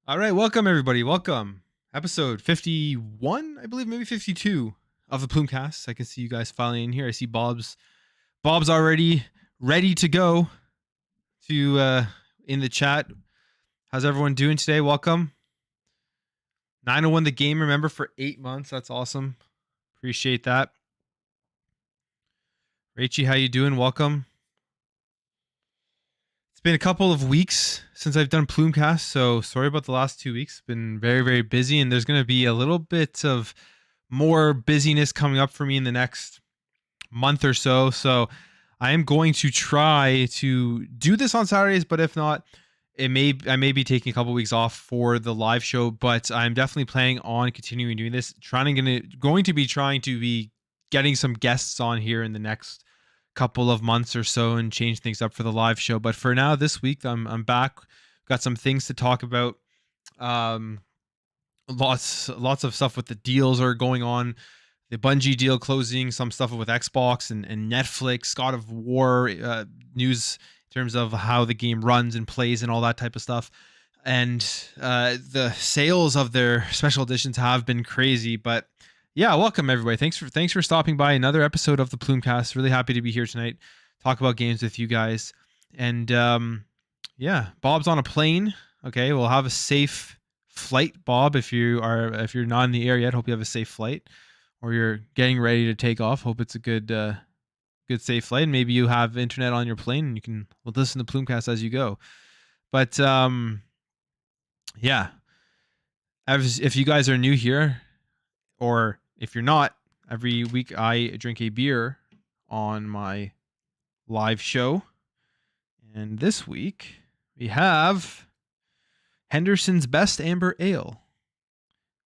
All right, welcome everybody. Welcome. Episode 51, I believe, maybe 52 of the Plumecast. I can see you guys filing in here. I see Bob's already ready to go to in the chat. How's everyone doing today? Welcome. 901 the game, remember, for 8 months. That's awesome. Appreciate that. Rachie, how you doing? Welcome. It's been a couple of weeks since I've done Plumecast, so sorry about the last 2 weeks. Been very, very busy, and there's going to be a little bit of more busyness coming up for me in the next month or so. So I am going to try to do this on Saturdays, but if not, I may be taking a couple weeks off for the live show, but I'm definitely planning on continuing doing this. Going to be trying to be getting some guests on here in the next couple of months or so and change things up for the live show. But for now, this week I'm back. Got some things to talk about. Lots of stuff with the deals are going on. The Bungie deal closing, some stuff with Xbox and Netflix, God of War news in terms of how the game runs and plays and all that type of stuff. And the sales of their special editions have been crazy. But yeah, welcome everybody. Thanks for stopping by another episode of the Plumecast. Really happy to be here tonight, talk about games with you guys. And yeah, Bob's on a plane. Okay, we'll have a safe flight, Bob. If you're not in the air yet, hope you have a safe flight, or you're getting ready to take off. Hope it's a good safe flight. And maybe you have internet on your plane and you can listen to Plumecast as you go. But yeah, if you guys are new here, or if you're not, every week I drink a beer on my live show. And this week we have Henderson's Best Amber Ale,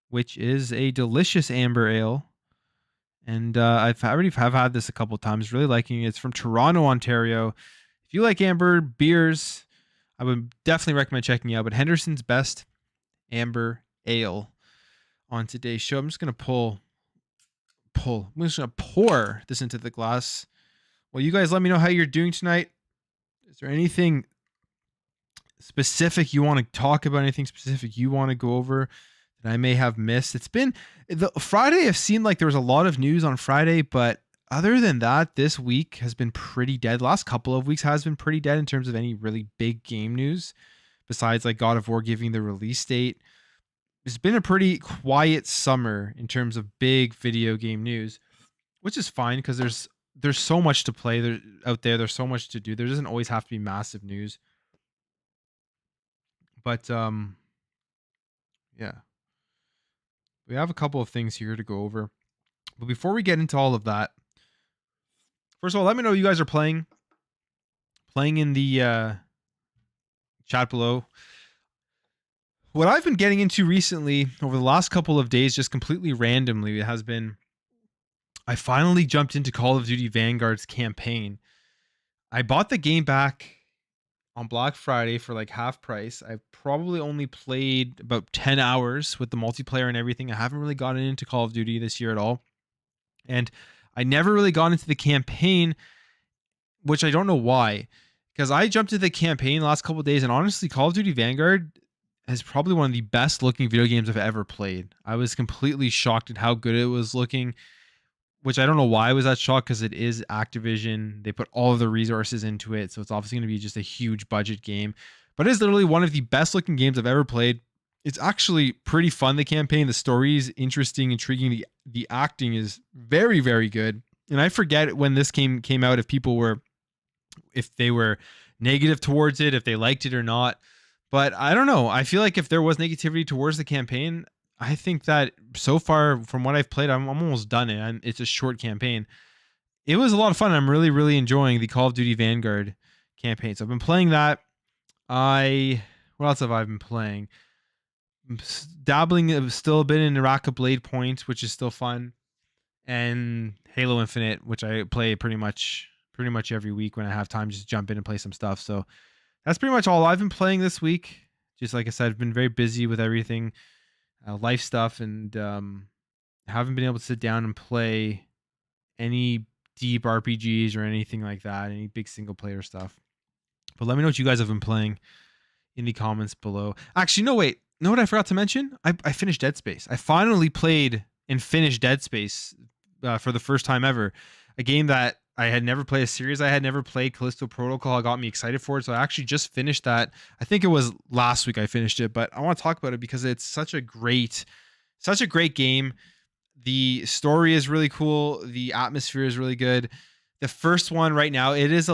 which is a delicious amber ale. And I've already had this a couple of times. Really liking it. It's from Toronto, Ontario. If you like amber beers, I would definitely recommend checking it out. But Henderson's Best Amber Ale on today's show. I'm just going to I'm just going to pour this into the glass. Well, you guys let me know how you're doing tonight. Is there anything specific you want to talk about? Anything specific you want to go over that I may have missed? It's been the Friday. I've seen like there was a lot of news on Friday, but other than that, this week has been pretty dead. Last couple of weeks has been pretty dead in terms of any really big game news, besides like God of War giving the release date. It's been a pretty quiet summer in terms of big video game news, which is fine because there's so much to play out there. There's so much to do. There doesn't always have to be massive news. But yeah, we have a couple of things here to go over. But before we get into all of that, first of all, let me know you guys are playing in the chat below. What I've been getting into recently over the last couple of days, just completely randomly, has been I finally jumped into Call of Duty Vanguard's campaign. I bought the game back on Black Friday for like half price. I've probably only played about 10 hours with the multiplayer and everything. I haven't really gotten into Call of Duty this year at all. And I never really got into the campaign, which I don't know why. Because I jumped into the campaign the last couple of days, and honestly, Call of Duty Vanguard is probably one of the best looking video games I've ever played. I was completely shocked at how good it was looking, which I don't know why I was that shocked, because it is Activision. They put all of the resources into it, so it's obviously going to be just a huge budget game. But it is literally one of the best looking games I've ever played. It's actually pretty fun, the campaign. The story is interesting, intriguing. The acting is very, very good. And I forget when this came out if they were negative towards it, if they liked it or not. But I don't know. I feel like if there was negativity towards the campaign, I think that so far from what I've played, I'm almost done it. It's a short campaign. It was a lot of fun. I'm really, really enjoying the Call of Duty Vanguard campaign. So I've been playing that. What else have I been playing? I'm dabbling still a bit in Naraka Blade Point, which is still fun, and Halo Infinite, which I play pretty much every week when I have time. Just jump in and play some stuff. So that's pretty much all I've been playing this week. Just like I said, I've been very busy with everything, life stuff, and haven't been able to sit down and play any deep RPGs or anything like that, any big single player stuff. But let me know what you guys have been playing in the comments below. Actually, no, wait. know what I forgot to mention? I finished Dead Space. I finally played and finished Dead Space for the first time ever. A game that I had never played, a series I had never played. Callisto Protocol got me excited for it. So I actually just finished that. I think it was last week I finished it, but I want to talk about it because it's such a great game. The story is really cool. The atmosphere is really good. The first one right now, it is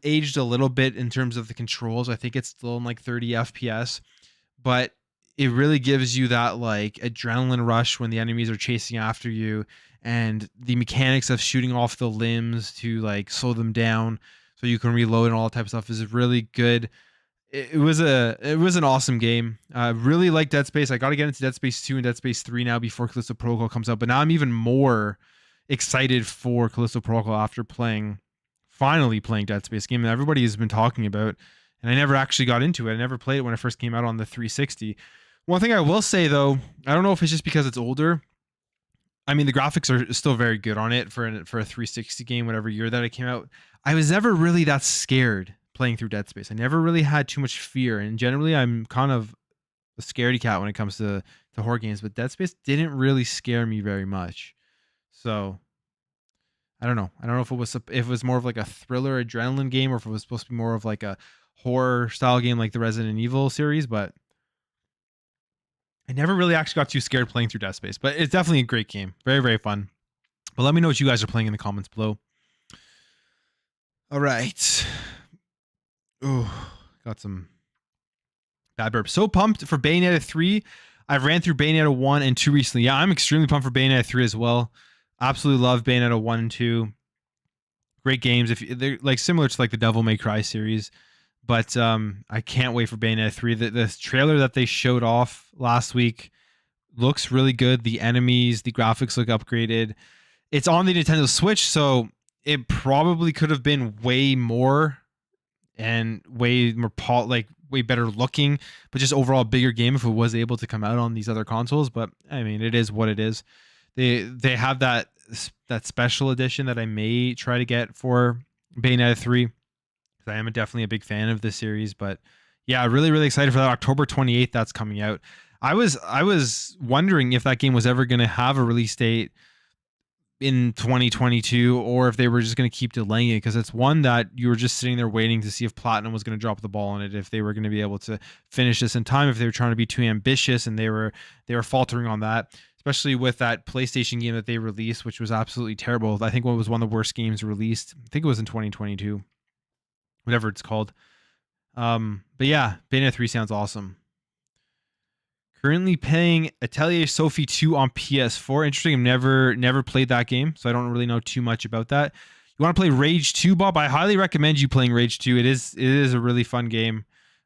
aged a little bit in terms of the controls. I think it's still in like 30 FPS, but it really gives you that like adrenaline rush when the enemies are chasing after you, and the mechanics of shooting off the limbs to like slow them down so you can reload and all that type of stuff is really good. It was an awesome game. I really like Dead Space. I got to get into Dead Space 2 and Dead Space 3 now before Callisto Protocol comes out, but now I'm even more excited for Callisto Protocol after finally playing Dead Space, game that everybody has been talking about, and I never actually got into it. I never played it when it first came out on the 360. One thing I will say though, I don't know if it's just because it's older. I mean, the graphics are still very good on it for a 360 game, whatever year that it came out. I was never really that scared playing through Dead Space. I never really had too much fear, and generally I'm kind of a scaredy cat when it comes to horror games, but Dead Space didn't really scare me very much. So I don't know. I don't know if it was more of like a thriller adrenaline game, or if it was supposed to be more of like a horror style game like the Resident Evil series, but I never really actually got too scared playing through Dead Space. But it's definitely a great game. Very, very fun. But let me know what you guys are playing in the comments below. All right. Oh, got some bad burps. So pumped for Bayonetta 3. I've ran through Bayonetta 1 and 2 recently. Yeah, I'm extremely pumped for Bayonetta 3 as well. Absolutely love Bayonetta 1 and 2. Great games. If they're like similar to like the Devil May Cry series. But I can't wait for Bayonetta 3. The trailer that they showed off last week looks really good. The enemies, the graphics look upgraded. It's on the Nintendo Switch, so it probably could have been way more and way more way better looking, but just overall bigger game if it was able to come out on these other consoles. But I mean, it is what it is. They have that special edition that I may try to get for Bayonetta 3. I am definitely a big fan of this series, but yeah, really, really excited for that. October 28th, that's coming out. I was wondering if that game was ever going to have a release date in 2022, or if they were just going to keep delaying it, because it's one that you were just sitting there waiting to see if Platinum was going to drop the ball on it, if they were going to be able to finish this in time, if they were trying to be too ambitious, and they were faltering on that, especially with that PlayStation game that they released, which was absolutely terrible. I think it was one of the worst games released. I think it was in 2022. Whatever it's called. But yeah, Bayonetta 3 sounds awesome. Currently playing Atelier Sophie 2 on PS4. Interesting. I've never played that game, so I don't really know too much about that. You want to play Rage 2, Bob? I highly recommend you playing Rage 2. It is a really fun game.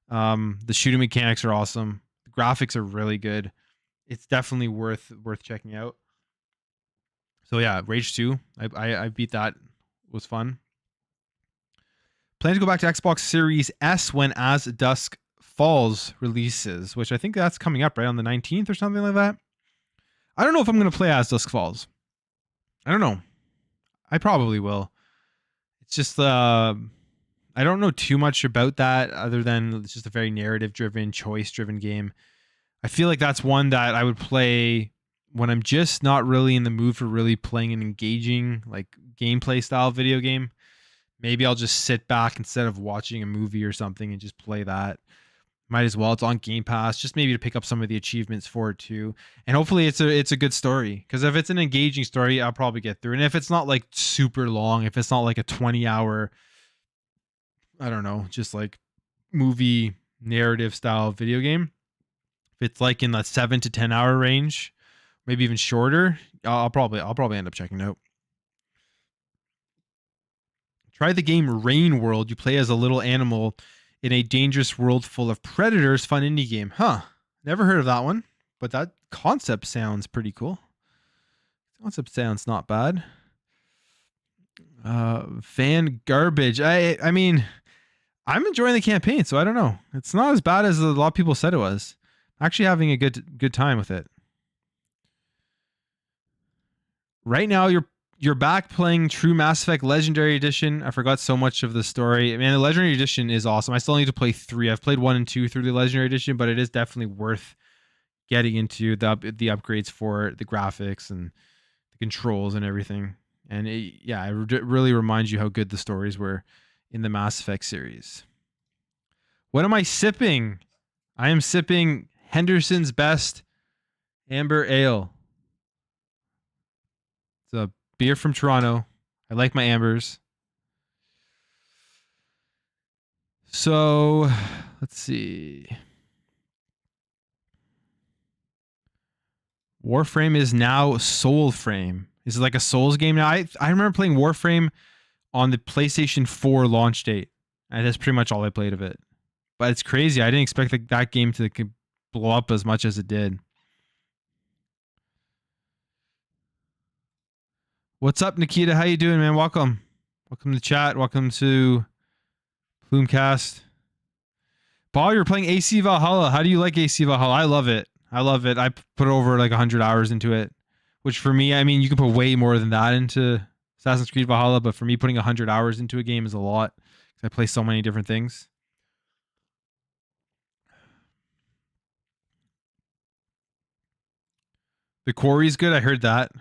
The shooting mechanics are awesome. The graphics are really good. It's definitely worth checking out. So yeah, Rage 2. I beat that. It was fun. Plan to go back to Xbox Series S when As Dusk Falls releases, which I think that's coming up right on the 19th or something like that. I don't know if I'm going to play As Dusk Falls. I don't know. I probably will. It's just I don't know too much about that other than it's just a very narrative-driven, choice-driven game. I feel like that's one that I would play when I'm just not really in the mood for really playing an engaging like gameplay style video game. Maybe I'll just sit back instead of watching a movie or something and just play that. Might as well. It's on Game Pass, just maybe to pick up some of the achievements for it too. And hopefully it's a good story. Because if it's an engaging story, I'll probably get through. And if it's not like super long, if it's not like a 20-hour, I don't know, just like movie narrative style video game, if it's like in the 7 to 10 hour range, maybe even shorter, I'll probably end up checking it out. Try the game Rain World. You play as a little animal in a dangerous world full of predators. Fun indie game. Huh. Never heard of that one, but that concept sounds pretty cool. Concept sounds not bad. Fan garbage. I mean, I'm enjoying the campaign, so I don't know. It's not as bad as a lot of people said it was. Actually having a good time with it. Right now, you're back playing True Mass Effect Legendary Edition. I forgot so much of the story. Man, the Legendary Edition is awesome. I still need to play 3. I've played 1 and 2 through the Legendary Edition, but it is definitely worth getting into the upgrades for the graphics and the controls and everything. And it really reminds you how good the stories were in the Mass Effect series. What am I sipping? I am sipping Henderson's Best Amber Ale. It's a beer from Toronto. I like my ambers. So, let's see. Warframe is now Soulframe. Is it like a Souls game now? I remember playing Warframe on the PlayStation 4 launch date. And that's pretty much all I played of it. But it's crazy. I didn't expect that game to blow up as much as it did. What's up, Nikita? How you doing, man? Welcome. Welcome to chat. Welcome to Plumecast. Paul, you're playing AC Valhalla. How do you like AC Valhalla? I love it. I love it. I put over like 100 hours into it, which for me, I mean, you can put way more than that into Assassin's Creed Valhalla, but for me, putting 100 hours into a game is a lot. I play so many different things. The Quarry's good. I heard that.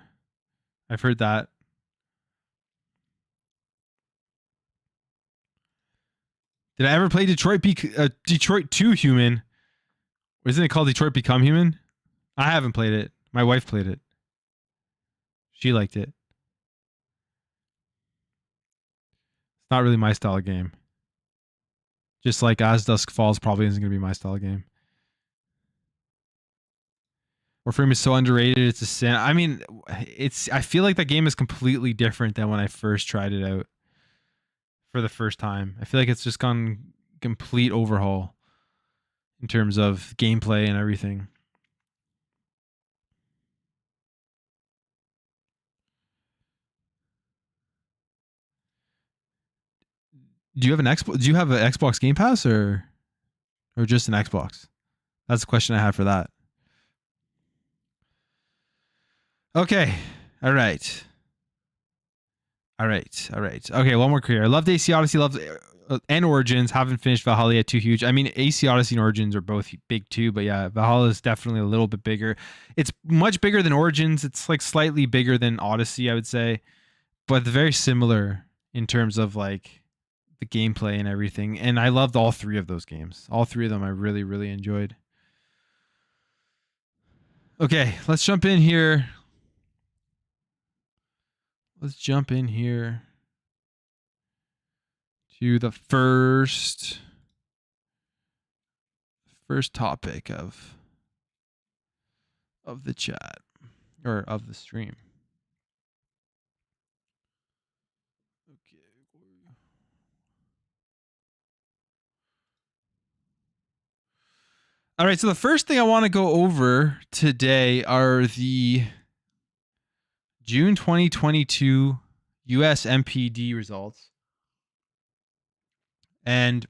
I've heard that. Did I ever play Detroit 2 Human? Or isn't it called Detroit Become Human? I haven't played it. My wife played it. She liked it. It's not really my style of game. Just like As Dusk Falls probably isn't going to be my style of game. Warframe is so underrated. It's a sin. I mean, I feel like that game is completely different than when I first tried it out for the first time. I feel like it's just gone complete overhaul in terms of gameplay and everything. Do you have an Xbox Game Pass or just an Xbox? That's the question I had for that. Okay. All right. Okay, one more career. I loved AC Odyssey, and Origins. Haven't finished Valhalla yet, too huge. I mean, AC Odyssey and Origins are both big too, but yeah, Valhalla is definitely a little bit bigger. It's much bigger than Origins. It's like slightly bigger than Odyssey, I would say, but very similar in terms of like the gameplay and everything. And I loved all three of those games. All three of them I really, really enjoyed. Okay, let's jump in here. Let's jump in here to the first topic of the chat or of the stream. Okay. All right, so the first thing I want to go over today are the June 2022 US MPD results. And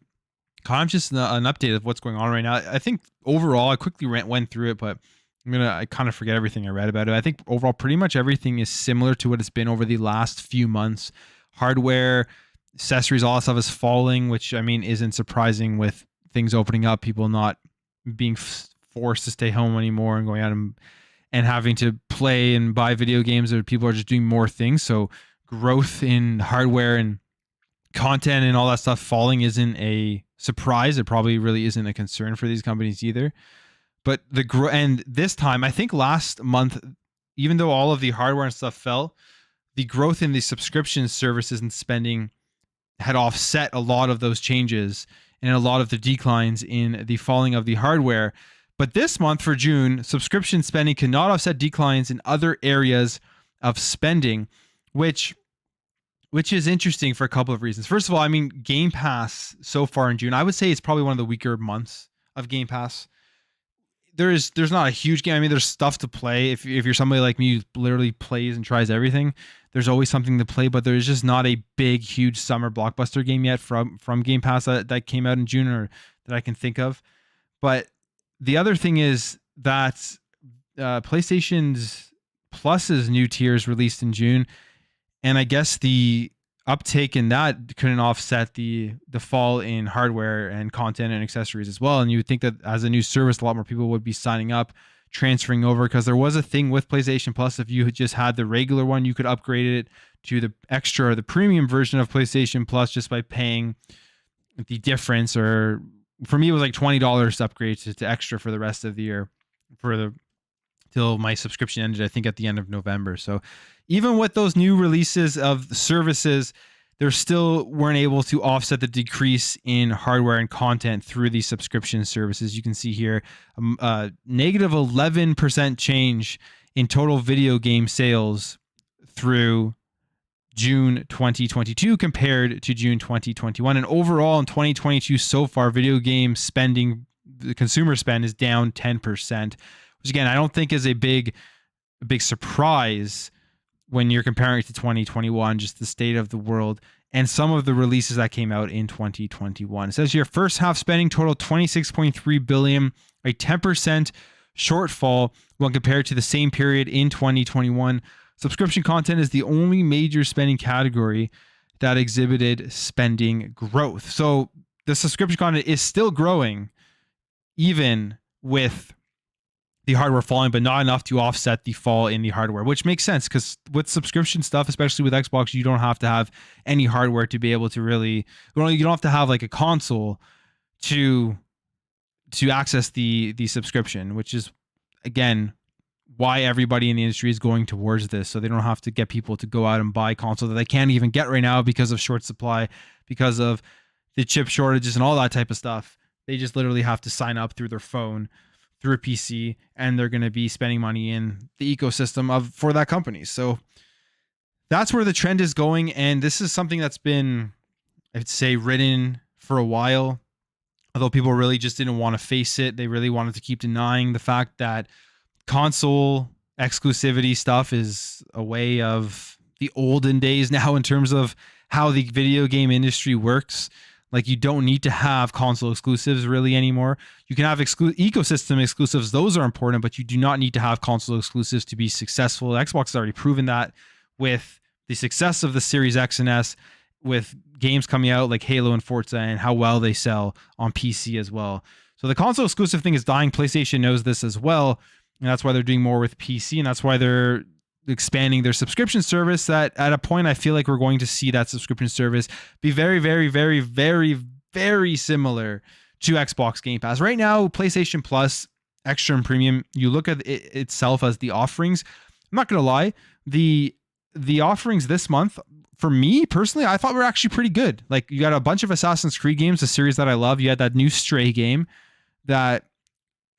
kind of just an update of what's going on right now. I think overall, I quickly went through it, but I kind of forget everything I read about it. I think overall, pretty much everything is similar to what it's been over the last few months. Hardware, accessories, all that stuff is falling, which I mean isn't surprising with things opening up, people not being forced to stay home anymore and going out and having to play and buy video games, or people are just doing more things. So growth in hardware and content and all that stuff falling isn't a surprise. It probably really isn't a concern for these companies either. But and this time, I think last month, even though all of the hardware and stuff fell, the growth in the subscription services and spending had offset a lot of those changes and a lot of the declines in the falling of the hardware. But this month for June, subscription spending cannot offset declines in other areas of spending, which is interesting for a couple of reasons. First of all, I mean, Game Pass so far in June, I would say it's probably one of the weaker months of Game Pass. There's not a huge game. I mean, there's stuff to play. If you're somebody like me who literally plays and tries everything, there's always something to play, but there's just not a big, huge summer blockbuster game yet from Game Pass that came out in June or that I can think of. But the other thing is that PlayStation's Plus's new tiers released in June, and I guess the uptake in that couldn't offset the fall in hardware and content and accessories as well. And you would think that as a new service, a lot more people would be signing up transferring over, because there was a thing with PlayStation Plus. If you just had the regular one, you could upgrade it to the extra or the premium version of PlayStation Plus just by paying the difference. Or for me, it was like $20 to upgrade to extra for the rest of the year, till my subscription ended, I think at the end of November. So even with those new releases of the services, they still weren't able to offset the decrease in hardware and content through these subscription services. You can see here negative 11% change in total video game sales through June 2022 compared to June 2021. And overall in 2022 so far, video game spending, the consumer spend, is down 10%, which again, I don't think is a big surprise when you're comparing it to 2021, just the state of the world and some of the releases that came out in 2021. It says here, first half spending total $26.3 billion, a 10% shortfall when compared to the same period in 2021. Subscription content is the only major spending category that exhibited spending growth. So the subscription content is still growing, even with the hardware falling, but not enough to offset the fall in the hardware, which makes sense, because with subscription stuff, especially with Xbox, you don't have to have any hardware to be able to really, well, you don't have to have like a console to access the subscription, which is again why everybody in the industry is going towards this, so they don't have to get people to go out and buy console that they can't even get right now because of short supply, because of the chip shortages and all that type of stuff. They just literally have to sign up through their phone, through a PC, and they're going to be spending money in the ecosystem for that company. So that's where the trend is going. And this is something that's been, I'd say, written for a while, although people really just didn't want to face it. They really wanted to keep denying the fact that console exclusivity stuff is a way of the olden days now in terms of how the video game industry works. Like, you don't need to have console exclusives really anymore. You can have ecosystem exclusives. Those are important, but you do not need to have console exclusives to be successful. Xbox has already proven that with the success of the Series X and S, with games coming out like Halo and Forza, and how well they sell on PC as well. So the console exclusive thing is dying. PlayStation knows this as well, and that's why they're doing more with PC, and that's why they're expanding their subscription service. That at a point, I feel like we're going to see that subscription service be very, very, very, very, very similar to Xbox Game Pass. Right now, PlayStation Plus, Extra and Premium, you look at it itself as the offerings. I'm not going to lie, the offerings this month, for me personally, I thought were actually pretty good. Like, you got a bunch of Assassin's Creed games, a series that I love. You had that new Stray game, that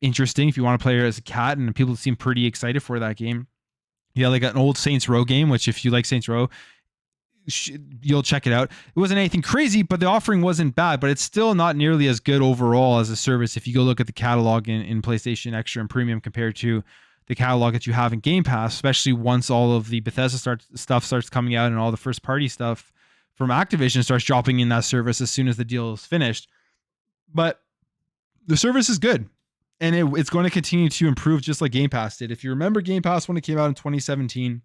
interesting if you want to play it as a cat, and people seem pretty excited for that game. Yeah, like an old Saints Row game, which if you like Saints Row, you'll check it out. It wasn't anything crazy, but the offering wasn't bad, but it's still not nearly as good overall as a service if you go look at the catalog in PlayStation Extra and Premium compared to the catalog that you have in Game Pass, especially once all of the Bethesda stuff starts coming out and all the first party stuff from Activision starts dropping in that service as soon as the deal is finished. But the service is good. And it's going to continue to improve just like Game Pass did. If you remember Game Pass when it came out in 2017,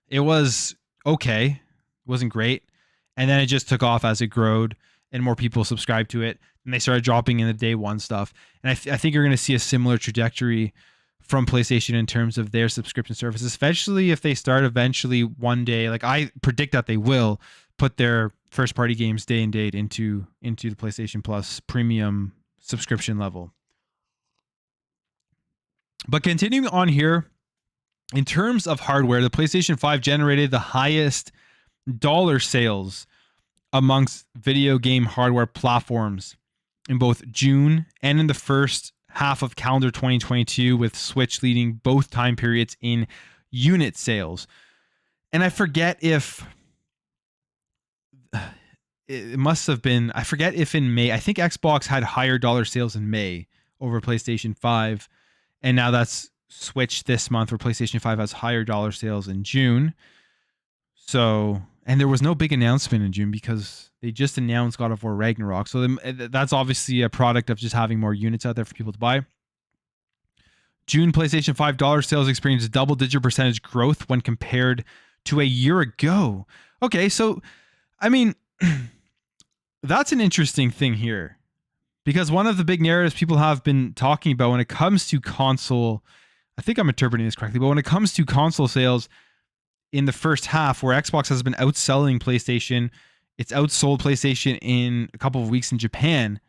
it was okay. It wasn't great. And then it just took off as it growed and more people subscribed to it. And they started dropping in the day one stuff. And I think you're going to see a similar trajectory from PlayStation in terms of their subscription services, especially if they start eventually one day, like I predict that they will, put their first party games day and date into the PlayStation Plus premium subscription level. But continuing on here, in terms of hardware, the PlayStation 5 generated the highest dollar sales amongst video game hardware platforms in both June and in the first half of calendar 2022, with Switch leading both time periods in unit sales. And I forget if it must have been, I forget if in May, I think Xbox had higher dollar sales in May over PlayStation 5. And now that's switched this month, where PlayStation 5 has higher dollar sales in June. So, and there was no big announcement in June because they just announced God of War Ragnarok. So that's obviously a product of just having more units out there for people to buy. June PlayStation 5 dollar sales experienced double-digit percentage growth when compared to a year ago. Okay, so, I mean, that's an interesting thing here, Because one of the big narratives people have been talking about when it comes to console, I think I'm interpreting this correctly, but when it comes to console sales in the first half, where Xbox has been outselling PlayStation, it's outsold PlayStation in a couple of weeks in Japan.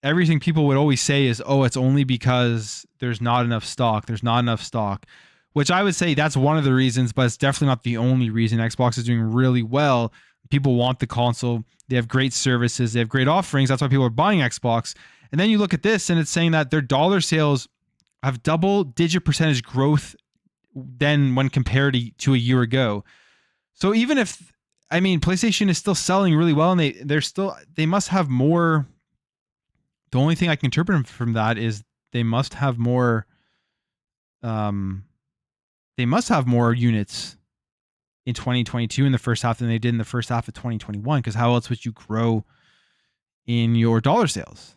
Everything people would always say is, oh, it's only because there's not enough stock. There's not enough stock, which I would say that's one of the reasons, but it's definitely not the only reason. Xbox is doing really well. People want the console. They have great services. They have great offerings. That's why people are buying Xbox. And then you look at this and it's saying that their dollar sales have double-digit percentage growth than when compared to a year ago. So even if, I mean, PlayStation is still selling really well and they must have more. The only thing I can interpret from that is they must have more units in 2022 in the first half than they did in the first half of 2021, because how else would you grow in your dollar sales?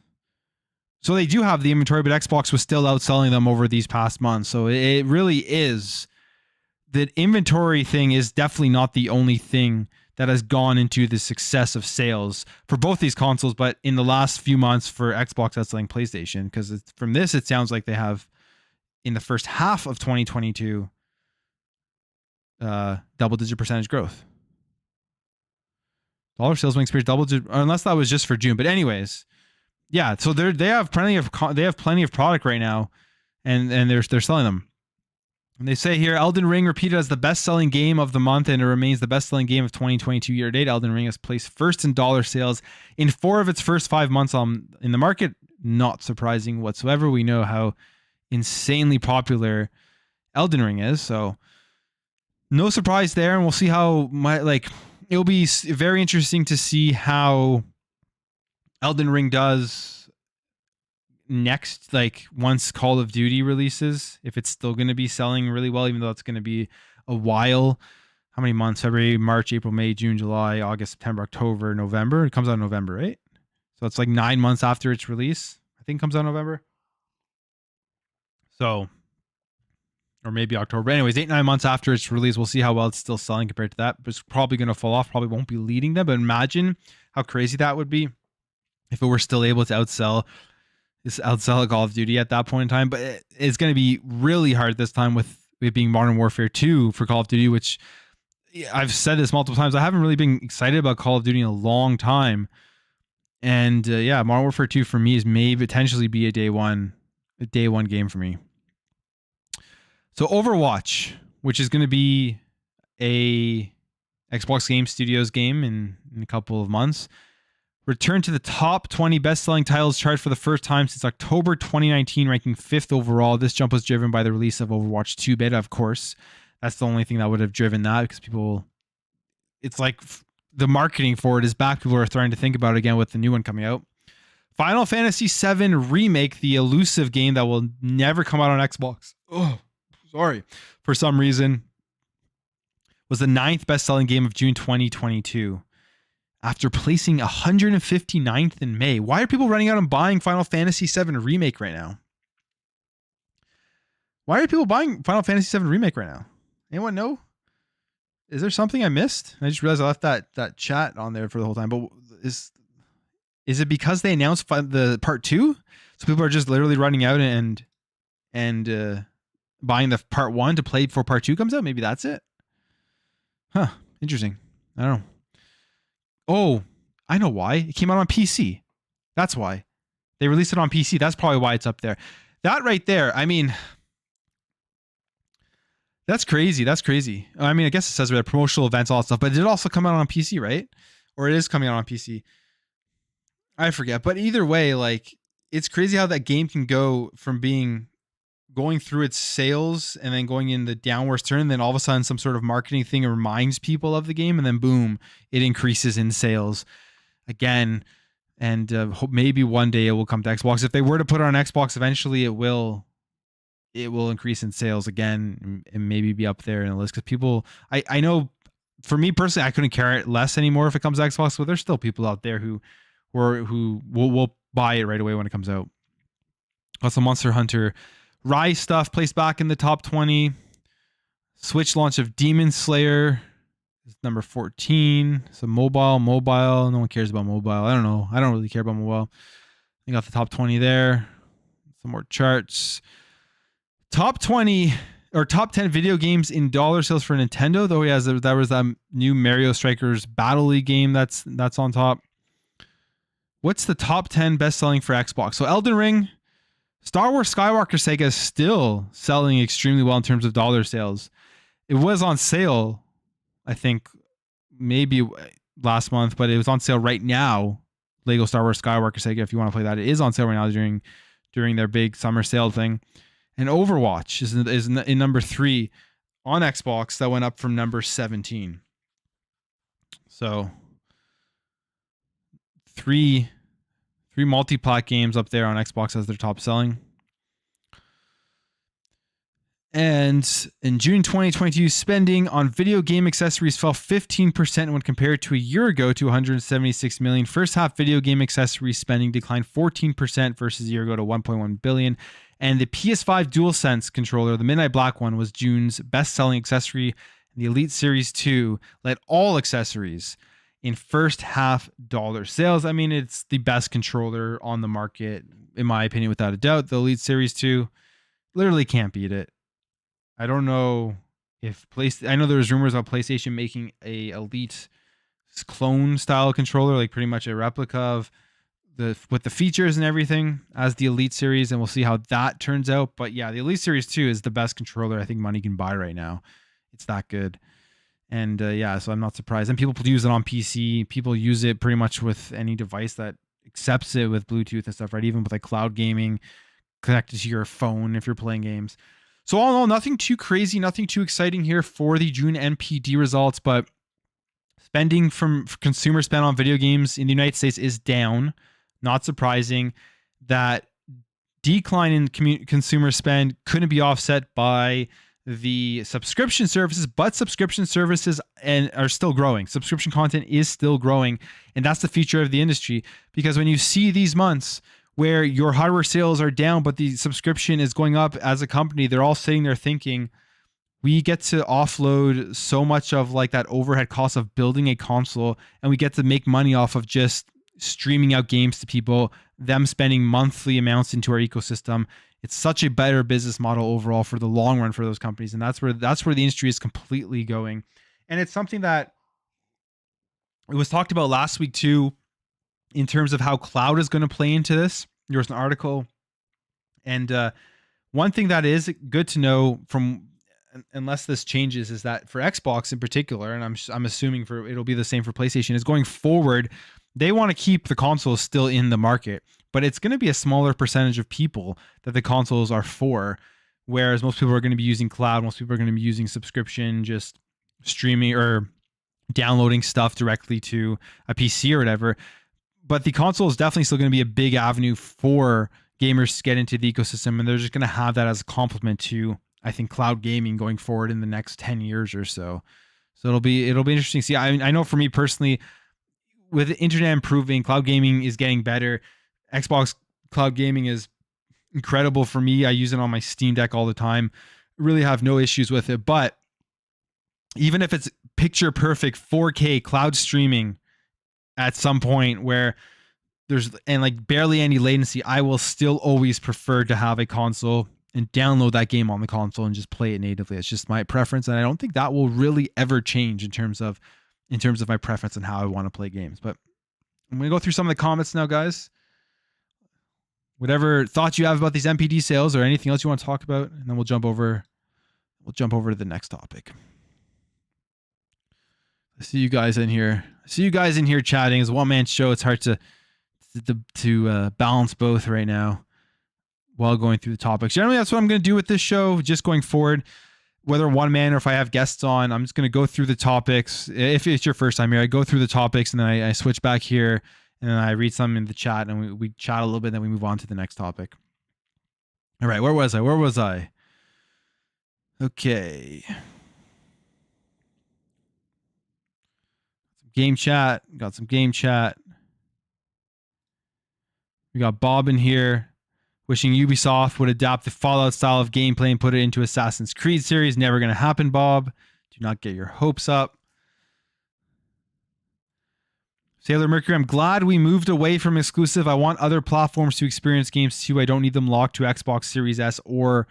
So they do have the inventory, but Xbox was still outselling them over these past months. So it really is, the inventory thing is definitely not the only thing that has gone into the success of sales for both these consoles, but in the last few months for Xbox outselling PlayStation, because from this, it sounds like they have, in the first half of 2022, double-digit percentage growth. Dollar sales will experience double-digit, unless that was just for June. But anyways, yeah. So they have plenty of product right now, and they're selling them. And they say here, Elden Ring repeated as the best-selling game of the month, and it remains the best-selling game of 2022 year-to-date. Elden Ring has placed first in dollar sales in 4 of its first 5 months in the market. Not surprising whatsoever. We know how insanely popular Elden Ring is, so no surprise there. And we'll see how it'll be very interesting to see how Elden Ring does next, like once Call of Duty releases, if it's still going to be selling really well, even though it's going to be a while. How many months? February, March, April, May, June, July, August, September, October, November. It comes out in November, right? So it's like 9 months after its release. I think it comes out in November. So, or maybe October. But anyways, 8-9 months after its release, we'll see how well it's still selling compared to that. But it's probably going to fall off. Probably won't be leading them. But imagine how crazy that would be if it were still able to outsell Call of Duty at that point in time. But it's going to be really hard this time with it being Modern Warfare 2 for Call of Duty, which I've said this multiple times. I haven't really been excited about Call of Duty in a long time. And Modern Warfare 2 for me is maybe potentially be a day one game for me. So Overwatch, which is going to be a Xbox Game Studios game in a couple of months, returned to the top 20 best-selling titles chart for the first time since October 2019, ranking 5th overall. This jump was driven by the release of Overwatch 2 beta, of course. That's the only thing that would have driven that, because it's like the marketing for it is back. People are starting to think about it again with the new one coming out. Final Fantasy VII Remake, the elusive game that will never come out on Xbox. Oh, sorry. For some reason, was the 9th best-selling game of June 2022. After placing 159th in May. Why are people running out and buying Final Fantasy VII Remake right now? Why are people buying Final Fantasy VII Remake right now? Anyone know? Is there something I missed? I just realized I left that chat on there for the whole time. But is it because they announced the part 2? So people are just literally running out and buying the part 1 to play before part 2 comes out? Maybe that's it. Huh. Interesting. I don't know. Oh, I know why. It came out on PC. That's why. They released it on PC. That's probably why it's up there. That right there, I mean, that's crazy. That's crazy. I mean, I guess it says there promotional events, all that stuff, but it did also come out on PC, right? Or it is coming out on PC. I forget. But either way, like, it's crazy how that game can go from going through its sales and then going in the downwards turn, and then all of a sudden some sort of marketing thing reminds people of the game, and then boom, it increases in sales again. And hope maybe one day it will come to Xbox. If they were to put it on Xbox, eventually it will increase in sales again and maybe be up there in the list, because people, I know for me personally, I couldn't care less anymore if it comes to Xbox, but there's still people out there who will buy it right away when it comes out. Also, Monster Hunter Rise stuff placed back in the top 20. Switch launch of Demon Slayer is number 14. So mobile. No one cares about mobile. I don't know. I don't really care about mobile. I got the top 20 there. Some more charts. Top 20 or top 10 video games in dollar sales for Nintendo. Though that was that new Mario Strikers Battle League game that's on top. What's the top 10 best selling for Xbox? So Elden Ring, Star Wars Skywalker Saga is still selling extremely well in terms of dollar sales. It was on sale, I think, maybe last month, but it was on sale right now. Lego Star Wars Skywalker Saga, if you want to play that, it is on sale right now during their big summer sale thing. And Overwatch is in number 3 on Xbox. That went up from number 17. So three multi-plat games up there on Xbox as their top selling. And in June 2022, spending on video game accessories fell 15% when compared to a year ago to $176 million. First half video game accessories spending declined 14% versus a year ago to $1.1 billion. And the PS5 DualSense controller, the Midnight Black one, was June's best-selling accessory. And the Elite Series 2 led all accessories in first half dollar sales. I mean, it's the best controller on the market, in my opinion, without a doubt. The Elite Series 2 literally can't beat it. I don't know if I know there was rumors about PlayStation making a Elite clone style controller, like pretty much a replica of with the features and everything as the Elite Series, and we'll see how that turns out. But yeah, the Elite Series 2 is the best controller I think money can buy right now. It's that good. And yeah, so I'm not surprised. And people use it on PC. People use it pretty much with any device that accepts it with Bluetooth and stuff, right? Even with like cloud gaming connected to your phone if you're playing games. So all in all, nothing too crazy, nothing too exciting here for the June NPD results, but spending from consumer spend on video games in the United States is down. Not surprising. That decline in consumer spend couldn't be offset by the subscription services, but subscription services are still growing. Subscription content is still growing, and that's the feature of the industry, because when you see these months where your hardware sales are down, but the subscription is going up as a company, they're all sitting there thinking, we get to offload so much of like that overhead cost of building a console, and we get to make money off of just streaming out games to people, them spending monthly amounts into our ecosystem. It's such a better business model overall for the long run for those companies. And that's where the industry is completely going. And it's something that it was talked about last week too, in terms of how cloud is going to play into this. There was an article, and one thing that is good to know, from unless this changes, is that for Xbox in particular, and I'm assuming it'll be the same for PlayStation, is going forward, they want to keep the consoles still in the market, but it's going to be a smaller percentage of people that the consoles are for, whereas most people are going to be using cloud, most people are going to be using subscription, just streaming or downloading stuff directly to a PC or whatever. But the console is definitely still going to be a big avenue for gamers to get into the ecosystem, and they're just going to have that as a complement to, I think, cloud gaming going forward in the next 10 years or so. So it'll be interesting to see. I know for me personally, with the internet improving, cloud gaming is getting better. Xbox cloud gaming is incredible for me. I use it on my Steam Deck all the time. Really have no issues with it. But even if it's picture perfect 4K cloud streaming at some point where there's like barely any latency, I will still always prefer to have a console and download that game on the console and just play it natively. It's just my preference, and I don't think that will really ever change in terms of my preference and how I want to play games. But I'm going to go through some of the comments now, guys. Whatever thoughts you have about these NPD sales or anything else you want to talk about, and then we'll jump over to the next topic. I see you guys in here. Chatting. It's a one-man show. It's hard to balance both right now while going through the topics. Generally, that's what I'm going to do with this show, just going forward, whether one man or if I have guests on. I'm just going to go through the topics. If it's your first time here, I go through the topics, and then I switch back here, and then I read some in the chat, and we chat a little bit, and then we move on to the next topic. All right, where was I? Okay. Got some game chat. We got Bob in here wishing Ubisoft would adapt the Fallout style of gameplay and put it into Assassin's Creed series. Never going to happen, Bob. Do not get your hopes up. Sailor Mercury, I'm glad we moved away from exclusive. I want other platforms to experience games too. I don't need them locked to Xbox Series S or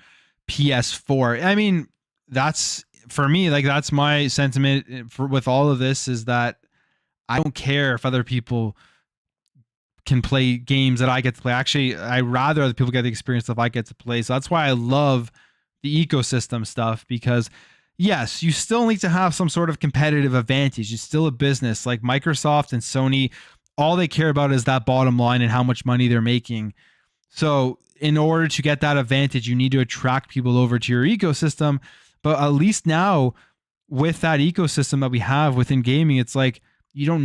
PS4. I mean, that's for me, like that's my sentiment with all of this, is that I don't care if other people can play games that I get to play. Actually, I rather other people get the experience if I get to play. So that's why I love the ecosystem stuff, because yes, you still need to have some sort of competitive advantage. It's still a business. Like Microsoft and Sony, all they care about is that bottom line and how much money they're making. So in order to get that advantage, you need to attract people over to your ecosystem. But at least now with that ecosystem that we have within gaming, it's like you're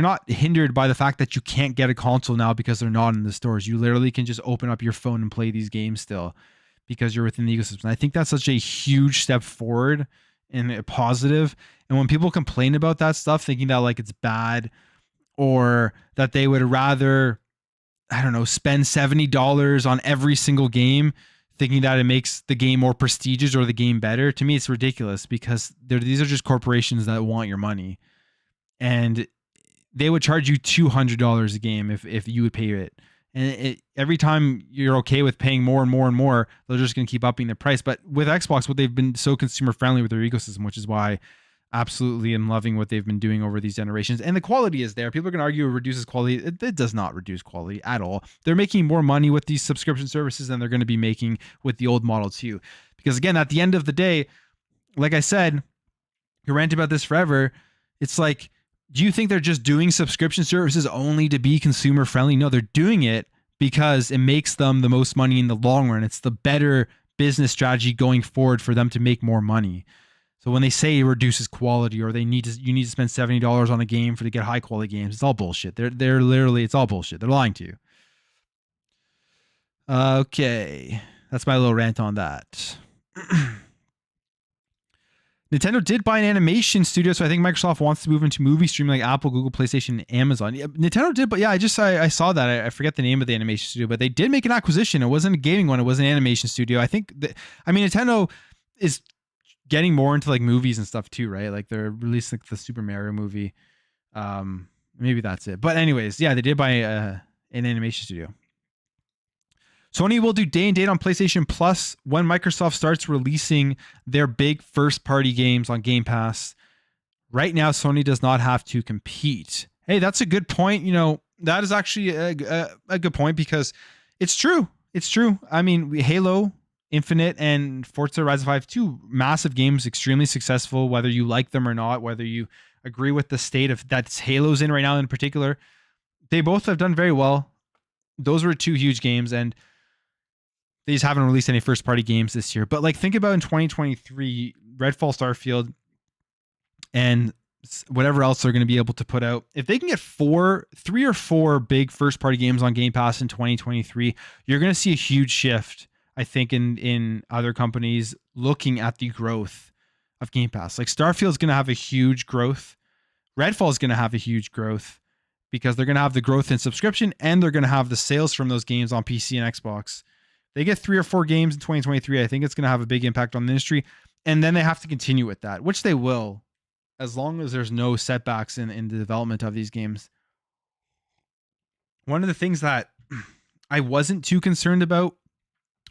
not hindered by the fact that you can't get a console now because they're not in the stores. You literally can just open up your phone and play these games still because you're within the ecosystem. I think that's such a huge step forward and a positive. And when people complain about that stuff, thinking that like it's bad or that they would rather, I don't know, spend $70 on every single game, thinking that it makes the game more prestigious or the game better, to me, it's ridiculous, because these are just corporations that want your money. And they would charge you $200 a game if you would pay it. And every time you're okay with paying more and more and more, they're just going to keep upping the price. But with Xbox, what they've been so consumer friendly with their ecosystem, which is why I absolutely am loving what they've been doing over these generations. And the quality is there. People are going to argue it reduces quality. It does not reduce quality at all. They're making more money with these subscription services than they're going to be making with the old model too. Because again, at the end of the day, like I said, you rant about this forever. It's like, do you think they're just doing subscription services only to be consumer friendly? No, they're doing it because it makes them the most money in the long run. It's the better business strategy going forward for them to make more money. So when they say it reduces quality or you need to spend $70 on a game to get high quality games, it's all bullshit. They're literally, it's all bullshit. They're lying to you. Okay, that's my little rant on that. Nintendo did buy an animation studio, so I think Microsoft wants to move into movie streaming like Apple, Google, PlayStation, and Amazon. Yeah, Nintendo did, but yeah, I saw that. I forget the name of the animation studio, but they did make an acquisition. It wasn't a gaming one. It was an animation studio. I think Nintendo is getting more into like movies and stuff too, right? Like they're releasing like the Super Mario movie. Maybe that's it. But anyways, yeah, they did buy an animation studio. Sony will do day and date on PlayStation Plus when Microsoft starts releasing their big first-party games on Game Pass. Right now, Sony does not have to compete. Hey, that's a good point. You know, that is actually a good point, because it's true. It's true. I mean, Halo Infinite and Forza Horizon 5, two massive games, extremely successful, whether you like them or not, whether you agree with the state of that Halo's in right now in particular. They both have done very well. Those were two huge games, and they just haven't released any first-party games this year. But like, think about in 2023, Redfall, Starfield, and whatever else they're going to be able to put out. If they can get 3 or 4 big first-party games on Game Pass in 2023, you're going to see a huge shift, I think, in other companies looking at the growth of Game Pass. Like Starfield's going to have a huge growth. Redfall is going to have a huge growth, because they're going to have the growth in subscription and they're going to have the sales from those games on PC and Xbox. They get 3 or 4 games in 2023. I think it's going to have a big impact on the industry. And then they have to continue with that, which they will, as long as there's no setbacks in the development of these games. One of the things that I wasn't too concerned about,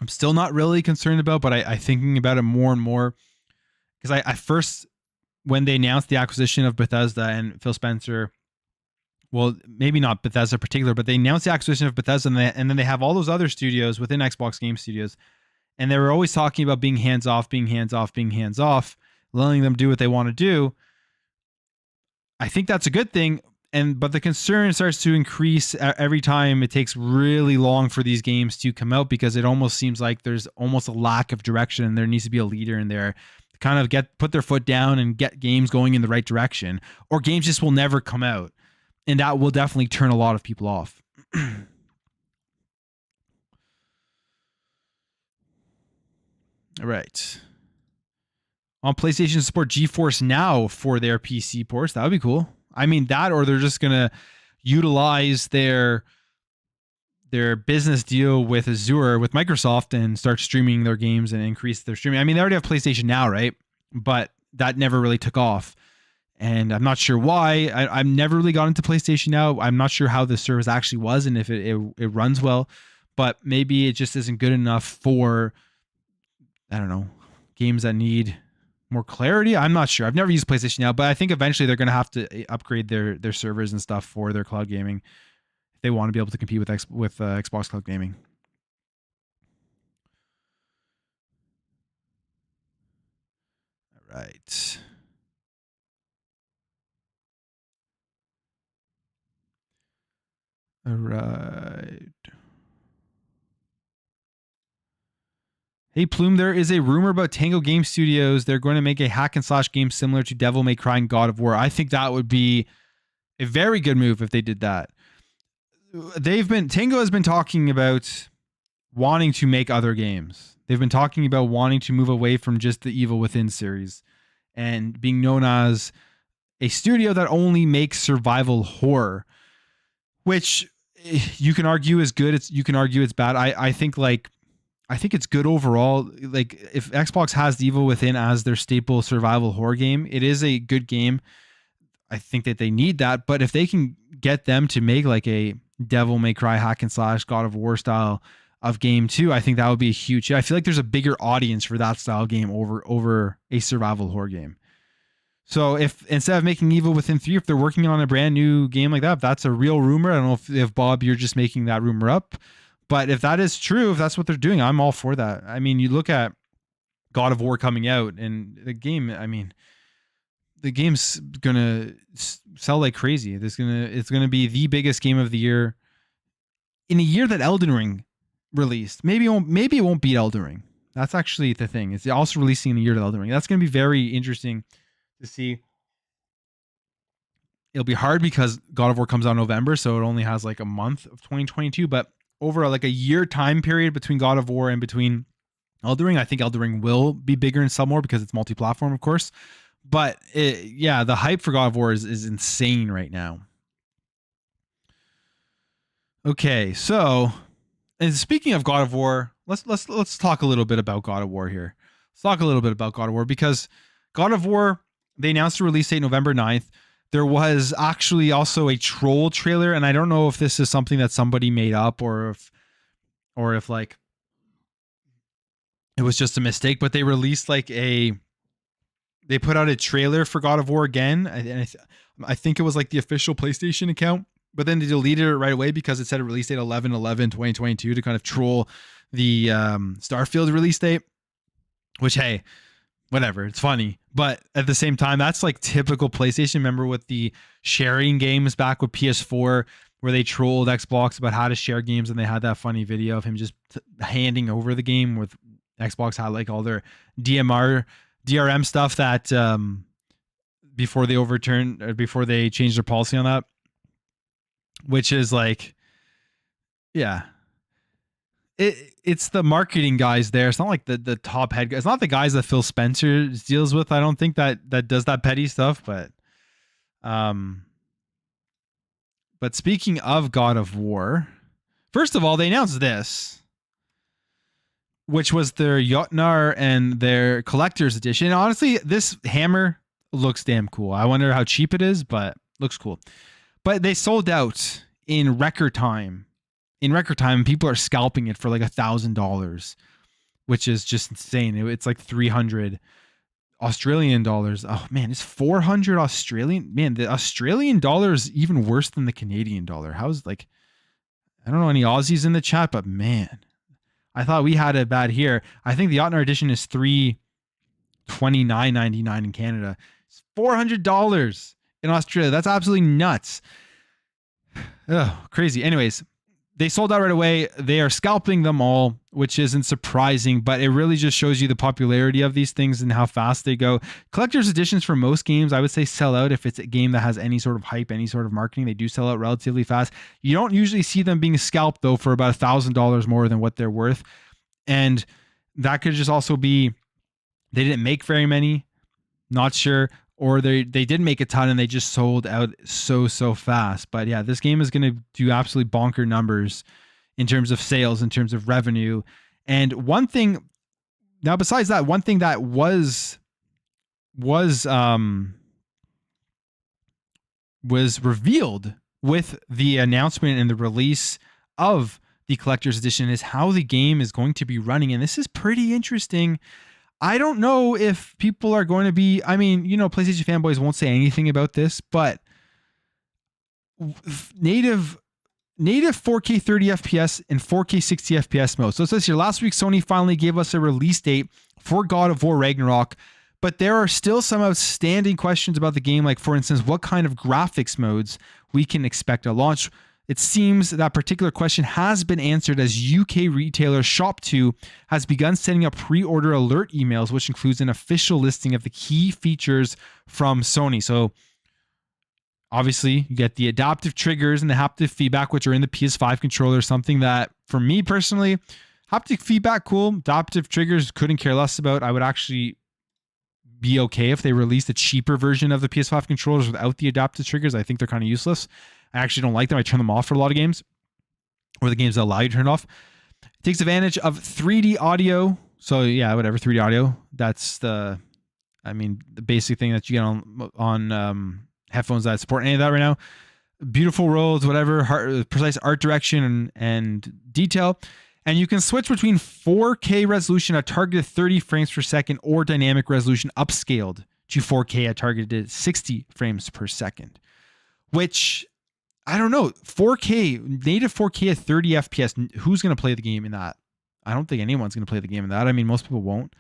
I'm still not really concerned about, but I thinking about it more and more, because I first, when they announced the acquisition of Bethesda and Phil Spencer, well, maybe not Bethesda in particular, but they announced the acquisition of Bethesda, and then they have all those other studios within Xbox Game Studios, and they were always talking about being hands-off, letting them do what they want to do. I think that's a good thing, but the concern starts to increase every time it takes really long for these games to come out, because it almost seems like there's almost a lack of direction, and there needs to be a leader in there to kind of put their foot down and get games going in the right direction, or games just will never come out. And that will definitely turn a lot of people off. All right. On PlayStation, support GeForce Now for their PC ports. That would be cool. I mean, that, or they're just going to utilize their business deal with Azure, with Microsoft, and start streaming their games and increase their streaming. I mean, they already have PlayStation Now, right? But that never really took off. and I'm not sure why. I've never really got into PlayStation now. I'm not sure how the service actually was and if it runs well, but maybe it just isn't good enough for, I don't know, games that need more clarity. I'm not sure. I've never used PlayStation now, but I think eventually they're going to have to upgrade their servers and stuff for their cloud gaming if they want to be able to compete with Xbox cloud gaming. All right. All right. Hey Plume, there is a rumor about Tango Game Studios. They're going to make a hack and slash game similar to Devil May Cry and God of War. I think that would be a very good move if they did that. Tango has been talking about wanting to make other games. They've been talking about wanting to move away from just the Evil Within series and being known as a studio that only makes survival horror, which you can argue is good. You can argue it's bad. I think it's good overall. Like, if Xbox has the Evil Within as their staple survival horror game, it is a good game. I think that they need that, but if they can get them to make like a Devil May Cry hack and slash God of War style of game too, I think that would be a huge. I feel like there's a bigger audience for that style game over a survival horror game. So if instead of making Evil Within 3, if they're working on a brand new game like that, if that's a real rumor, I don't know if Bob, you're just making that rumor up. But if that is true, if that's what they're doing, I'm all for that. I mean, you look at God of War coming out and the game, I mean, the game's going to sell like crazy. It's going to be the biggest game of the year in a year that Elden Ring released. Maybe it won't beat Elden Ring. That's actually the thing. It's also releasing in a year that Elden Ring. That's going to be very interesting to see. It'll be hard because God of War comes out in November, so it only has like a month of 2022, but over like a year time period between God of War and between Elden Ring, I think Elden Ring will be bigger and sell more because it's multi-platform, of course. But the hype for God of War is insane right now. Okay, so, and speaking of God of War, let's talk a little bit about God of War here. Let's talk a little bit about God of War, because God of War, they announced a release date November 9th. There was actually also a troll trailer, and I don't know if this is something that somebody made up or if like it was just a mistake, but they released they put out a trailer for God of War again. And I think it was like the official PlayStation account, but then they deleted it right away because it said a release date 11/11/2022 to kind of troll the Starfield release date, which, hey, whatever, it's funny. But at the same time, that's like typical PlayStation. Remember with the sharing games back with PS4, where they trolled Xbox about how to share games, and they had that funny video of him just handing over the game, with Xbox had like all their DRM stuff that before they changed their policy on that, which is like, yeah. It's the marketing guys there. It's not like the top head guys. It's not the guys that Phil Spencer deals with. I don't think that does that petty stuff. But speaking of God of War, first of all, they announced this, which was their Jotnar and their collector's edition. And honestly, this hammer looks damn cool. I wonder how cheap it is, but looks cool. But they sold out in record time. People are scalping it for like $1,000, which is just insane. It's like 300 Australian dollars. Oh man, it's 400 Australian. Man, the Australian dollar is even worse than the Canadian dollar. How's like, I don't know any Aussies in the chat, but man, I thought we had it bad here. I think the Jotnar edition is $329.99 in Canada. It's $400 in Australia. That's absolutely nuts. Oh, crazy. Anyways, they sold out right away. They are scalping them all, which isn't surprising, but it really just shows you the popularity of these things and how fast they go. Collector's editions for most games, I would say, sell out if it's a game that has any sort of hype, any sort of marketing. They do sell out relatively fast. You don't usually see them being scalped, though, for about $1,000 more than what they're worth. And that could just also be they didn't make very many, not sure, or they did make a ton and they just sold out so fast. But yeah, this game is going to do absolutely bonker numbers in terms of sales, in terms of revenue. And one thing, now besides that, one thing that was was revealed with the announcement and the release of the collector's edition is how the game is going to be running. And this is pretty interesting. I don't know if people are going to be, I mean, PlayStation fanboys won't say anything about this, but native 4K 30 FPS and 4K 60 FPS mode. So it says here, last week Sony finally gave us a release date for God of War Ragnarok, but there are still some outstanding questions about the game, like for instance, what kind of graphics modes we can expect at launch. It seems that particular question has been answered as UK retailer Shop2 has begun sending out pre-order alert emails, which includes an official listing of the key features from Sony. So obviously, you get the adaptive triggers and the haptic feedback, which are in the PS5 controller, something that, for me personally, haptic feedback, cool. Adaptive triggers, couldn't care less about. I would actually be okay if they released a cheaper version of the PS5 controllers without the adaptive triggers. I think they're kind of useless. I actually don't like them. I turn them off for a lot of games, or the games that allow you to turn it off. It takes advantage of 3D audio. So yeah, whatever, 3D audio. That's the basic thing that you get on headphones that support any of that right now. Beautiful rolls, whatever, precise art direction and detail. And you can switch between 4K resolution at targeted 30 frames per second or dynamic resolution upscaled to 4K at targeted 60 frames per second, which I don't know. 4K, native 4K at 30 FPS. Who's going to play the game in that? I don't think anyone's going to play the game in that. I mean, most people won't.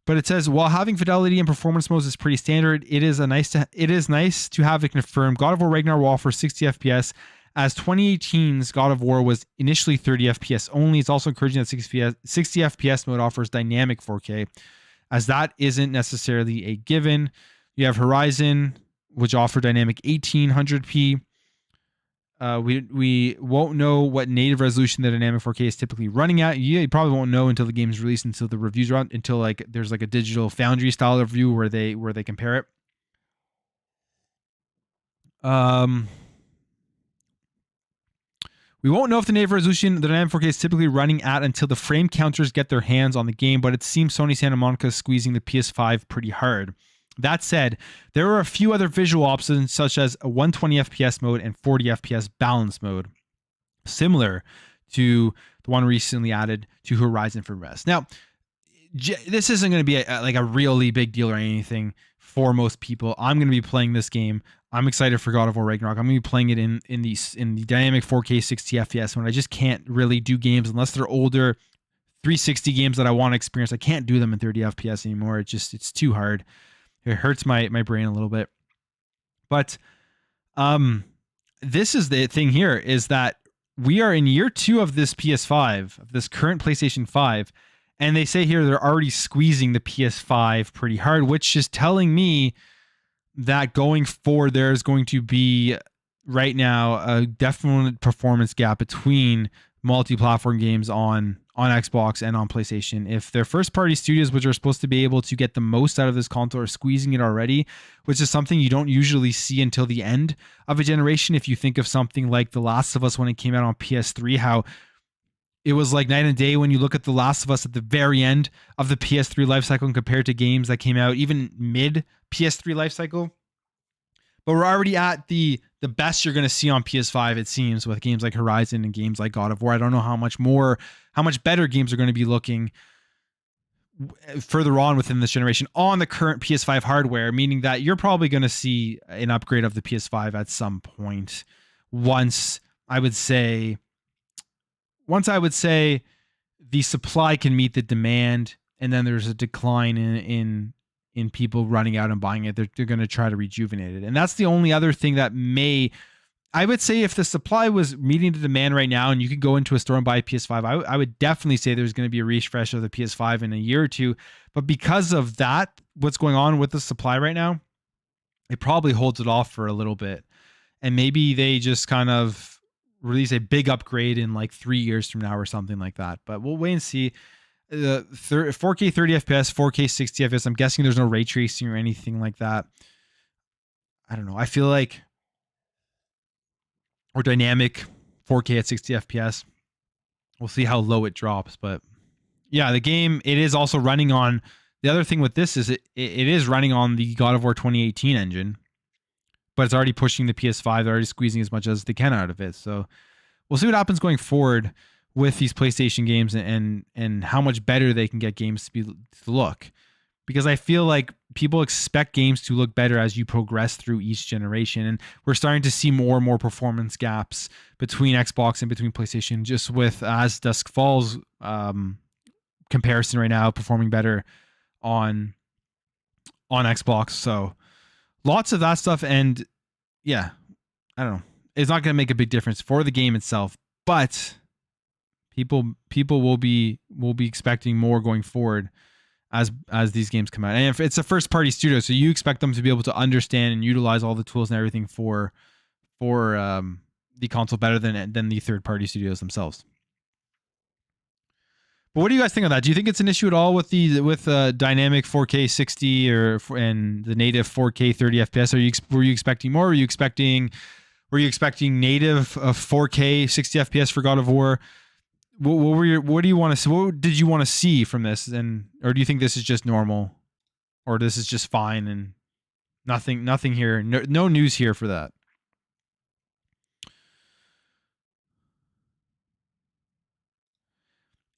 But it says, while having fidelity and performance modes is pretty standard, it is nice to have it confirmed. God of War Ragnarok will offer 60 FPS, as 2018's God of War was initially 30 FPS only. It's also encouraging that 60 FPS mode offers dynamic 4K, as that isn't necessarily a given. You have Horizon, which offer dynamic 1800p. We won't know what native resolution the dynamic 4K is typically running at. You probably won't know until the game's released, until the reviews are out, until like there's like a digital foundry style of review where they compare it. We won't know if the native resolution the dynamic 4K is typically running at until the frame counters get their hands on the game, but it seems Sony Santa Monica is squeezing the PS5 pretty hard. That said, there are a few other visual options, such as a 120 FPS mode and 40 FPS balance mode, similar to the one recently added to Horizon Forbidden West. Now, this isn't going to be a really big deal or anything for most people. I'm going to be playing this game. I'm excited for God of War Ragnarok. I'm going to be playing it in the dynamic 4K 60 FPS when I just can't really do games unless they're older 360 games that I want to experience. I can't do them in 30 FPS anymore. It's too hard. It hurts my brain a little bit. But this is the thing here, is that we are in year 2 of this PS5, of this current PlayStation 5, and they say here they're already squeezing the PS5 pretty hard, which is telling me that going forward there's going to be right now a definite performance gap between multi-platform games on Xbox and on PlayStation. If their first-party studios, which are supposed to be able to get the most out of this console, are squeezing it already, which is something you don't usually see until the end of a generation. If you think of something like The Last of Us when it came out on PS3, how it was like night and day when you look at The Last of Us at the very end of the PS3 lifecycle and compared to games that came out even mid PS3 lifecycle. But we're already at the best you're going to see on PS5, it seems, with games like Horizon and games like God of War. I don't know how much better games are going to be looking further on within this generation on the current PS5 hardware, meaning that you're probably going to see an upgrade of the PS5 at some point once I would say the supply can meet the demand, and then there's a decline in people running out and buying it. They're going to try to rejuvenate it. And that's the only other thing that I would say, if the supply was meeting the demand right now and you could go into a store and buy a PS5, I would definitely say there's going to be a refresh of the PS5 in a year or two. But because of that, what's going on with the supply right now, it probably holds it off for a little bit. And maybe they just kind of release a big upgrade in like 3 years from now or something like that. But we'll wait and see. The 4K 30 FPS, 4K 60 FPS. I'm guessing there's no ray tracing or anything like that. I don't know. I feel like, or dynamic 4K at 60 FPS. We'll see how low it drops. But yeah, the game, it is also running on, the other thing with this is it is running on the God of War 2018 engine. but it's already pushing the PS5. They're already squeezing as much as they can out of it. So we'll see what happens going forward with these PlayStation games and how much better they can get games to look. Because I feel like people expect games to look better as you progress through each generation. And we're starting to see more and more performance gaps between Xbox and between PlayStation, just with As Dusk Falls comparison right now, performing better on Xbox. So lots of that stuff. And yeah, I don't know. It's not going to make a big difference for the game itself, but people will be expecting more going forward as these games come out. And if it's a first party studio, so you expect them to be able to understand and utilize all the tools and everything for the console better than the third party studios themselves. But what do you guys think of that? Do you think it's an issue at all with dynamic 4K 60 and the native 4K 30 FPS? Were you expecting more? Were you expecting native 4K 60 FPS for God of War? What do you want to see? What did you want to see from this? Or do you think this is just normal, or this is just fine and nothing here? No news here for that.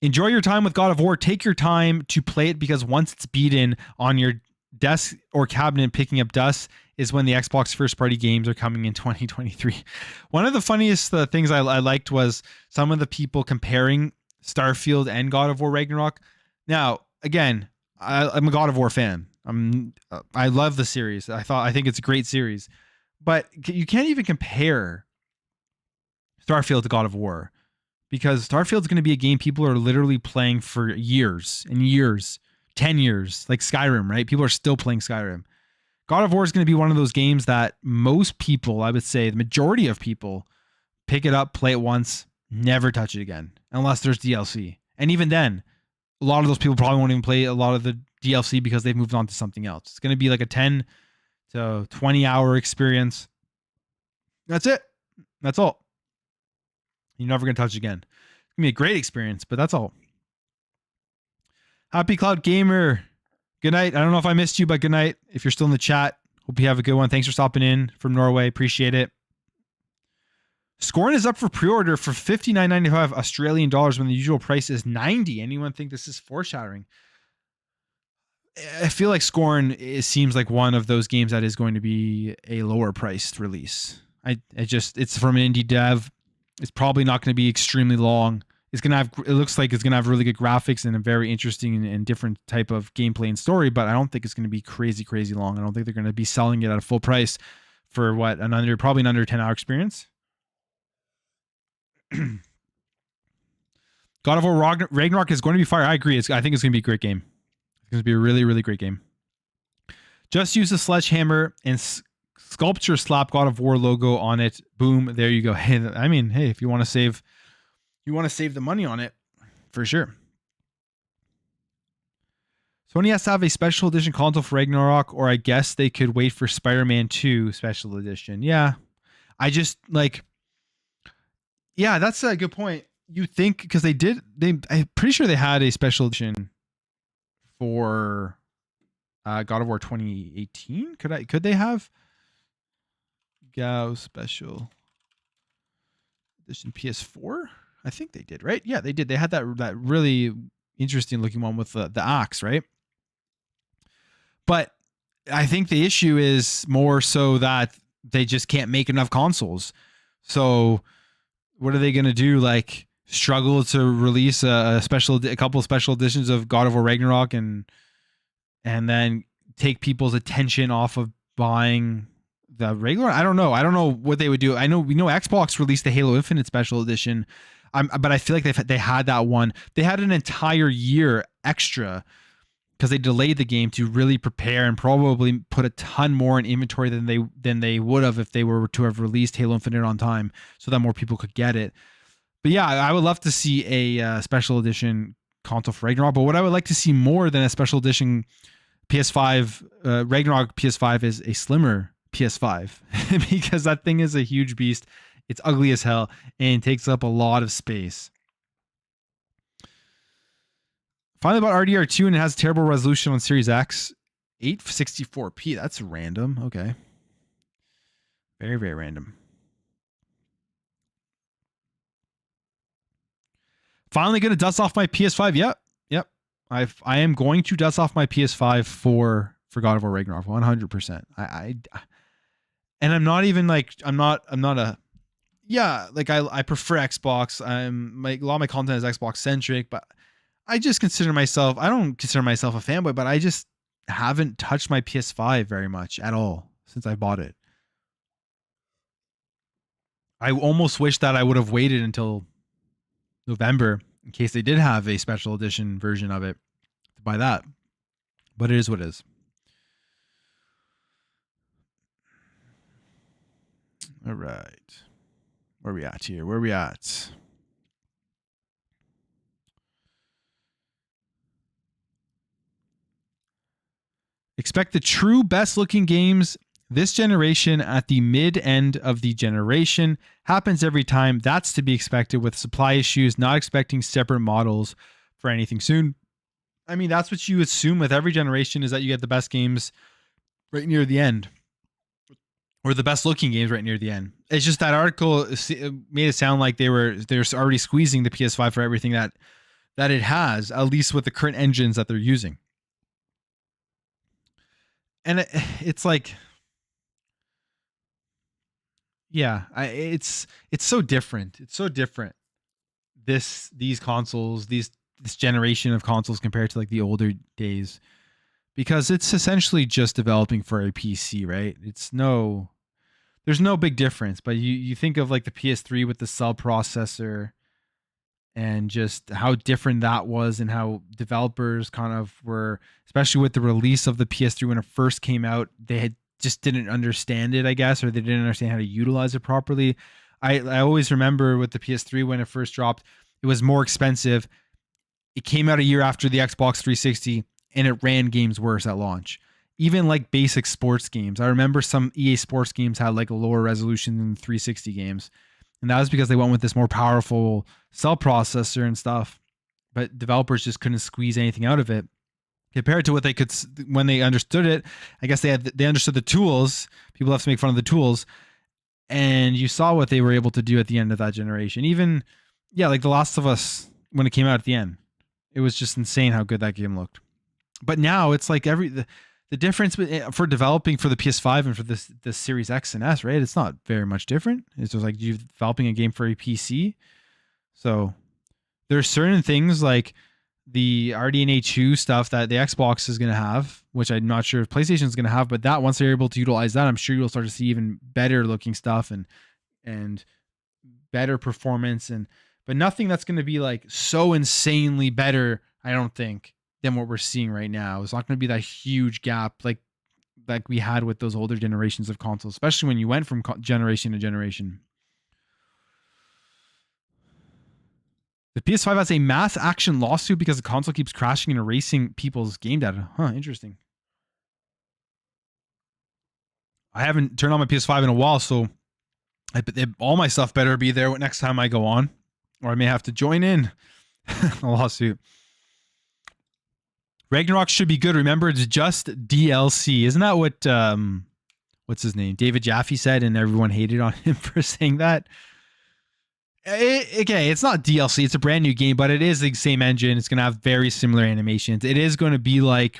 Enjoy your time with God of War. Take your time to play it, because once it's beaten on your desk or cabinet picking up dust is when the Xbox first party games are coming in 2023. One of the funniest things I liked was some of the people comparing Starfield and God of War Ragnarok. Now, again, I'm a God of War fan. I love the series. I think it's a great series, but you can't even compare Starfield to God of War, because Starfield's going to be a game people are literally playing for years and years, 10 years, like Skyrim, right? People are still playing Skyrim. God of War is going to be one of those games that most people, I would say the majority of people, pick it up, play it once, never touch it again, unless there's DLC. And even then, a lot of those people probably won't even play a lot of the DLC because they've moved on to something else. It's going to be like a 10 to 20 hour experience. That's it. That's all. You're never going to touch it again. It's going to be a great experience, but that's all. Happy Cloud Gamer. Good night. I don't know if I missed you, but good night. If you're still in the chat, hope you have a good one. Thanks for stopping in from Norway. Appreciate it. Scorn is up for pre-order for $59.95 Australian dollars when the usual price is $90. Anyone think this is foreshadowing? I feel like Scorn seems like one of those games that is going to be a lower priced release. It's from an indie dev. It's probably not going to be extremely long. It looks like it's going to have really good graphics and a very interesting and different type of gameplay and story, but I don't think it's going to be crazy long. I don't think they're going to be selling it at a full price for probably an under 10 hour experience. God of War Ragnarok is going to be fire. I agree. I think it's going to be a great game. It's going to be a really, really great game. Just use a sledgehammer and sculpture slap God of War logo on it. Boom. There you go. Hey, if you want to save the money on it, for sure. Sony has to have a special edition console for Ragnarok, or I guess they could wait for Spider-Man 2 special edition. Yeah. Yeah, that's a good point. You think, because I'm pretty sure they had a special edition for God of War 2018. Could they have GOW special edition PS4? I think they did, right? Yeah, they did. They had that really interesting looking one with the axe, right? But I think the issue is more so that they just can't make enough consoles. So what are they going to do? Like struggle to release a couple of special editions of God of War Ragnarok and then take people's attention off of buying the regular? I don't know what they would do. We know Xbox released the Halo Infinite special edition. But I feel like they had that one. They had an entire year extra because they delayed the game to really prepare and probably put a ton more in inventory than they would have if they were to have released Halo Infinite on time, so that more people could get it. But yeah, I would love to see a special edition console for Ragnarok. But what I would like to see more than a special edition PS5 Ragnarok PS5 is a slimmer PS5 because that thing is a huge beast. It's ugly as hell and takes up a lot of space. Finally about RDR2, and it has terrible resolution on Series X. 864p. That's random. Okay. Very, very random. Finally going to dust off my PS5. Yep. I am going to dust off my PS5 for God of War Ragnarok 100%. And I'm not even like I'm not a like I prefer Xbox. A lot of my content is Xbox centric, but I don't consider myself a fanboy, but I just haven't touched my PS5 very much at all since I bought it. I almost wish that I would have waited until November in case they did have a special edition version of it to buy that. But it is what it is. All right. Where are we at here? Where are we at? Expect the true best looking games this generation at the mid end of the generation. Happens every time. That's to be expected with supply issues, not expecting separate models for anything soon. I mean, that's what you assume with every generation, is that you get the best games right near the end, or the best looking games right near the end. It's just that article made it sound like they're already squeezing the PS5 for everything that it has, at least with the current engines that they're using. And it's like, yeah, it's so different. It's so different. These consoles, this generation of consoles compared to like the older days, because it's essentially just developing for a PC, right? There's no big difference. But you think of like the PS3 with the cell processor and just how different that was, and how developers kind of were, especially with the release of the PS3 when it first came out, they just didn't understand it, I guess, or they didn't understand how to utilize it properly. I always remember with the PS3 when it first dropped, it was more expensive. It came out a year after the Xbox 360, and it ran games worse at launch. Even like basic sports games. I remember some EA Sports games had like a lower resolution than 360 games. And that was because they went with this more powerful cell processor and stuff. But developers just couldn't squeeze anything out of it compared to what they could when they understood it. I guess they understood the tools. People have to make fun of the tools. And you saw what they were able to do at the end of that generation. Even, like The Last of Us, when it came out at the end, it was just insane how good that game looked. But now it's like the difference for developing for the PS5 and for this Series X and S, right? It's not very much different. It's just like you're developing a game for a PC. So there's certain things like the RDNA 2 stuff that the Xbox is going to have, which I'm not sure if PlayStation is going to have, but that once they're able to utilize that, I'm sure you'll start to see even better looking stuff and better performance, but nothing that's going to be like so insanely better, I don't think, than what we're seeing right now. It's not going to be that huge gap like we had with those older generations of consoles, especially when you went from generation to generation. The PS5 has a mass action lawsuit because the console keeps crashing and erasing people's game data. Huh, interesting. I haven't turned on my PS5 in a while, so all my stuff better be there next time I go on, or I may have to join in a lawsuit. Ragnarok should be good. Remember, it's just DLC. Isn't that what what's his name? David Jaffe said, and everyone hated on him for saying that. It's not DLC. It's a brand new game, but it is the same engine. It's going to have very similar animations. It is going to be like,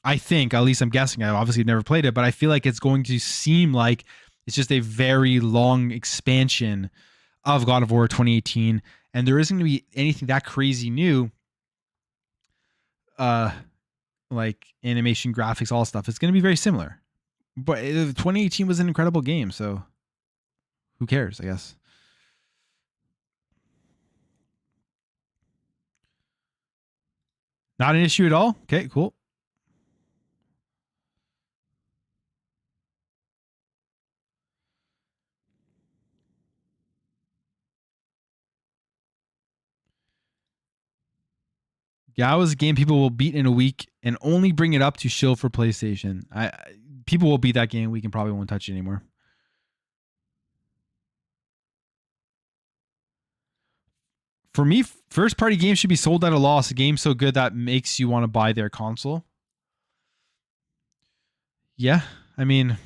I think, at least I'm guessing. I obviously never played it, but I feel like it's going to seem like it's just a very long expansion of God of War 2018, and there isn't going to be anything that crazy new. Like animation, graphics, all stuff. It's going to be very similar. But 2018 was an incredible game, so who cares, I guess. Not an issue at all? Okay, cool. GOW is a game people will beat in a week and only bring it up to shill for PlayStation. People will beat that game in a week and probably won't touch it anymore. For me, first party games should be sold at a loss. A game so good that makes you want to buy their console. Yeah, I mean,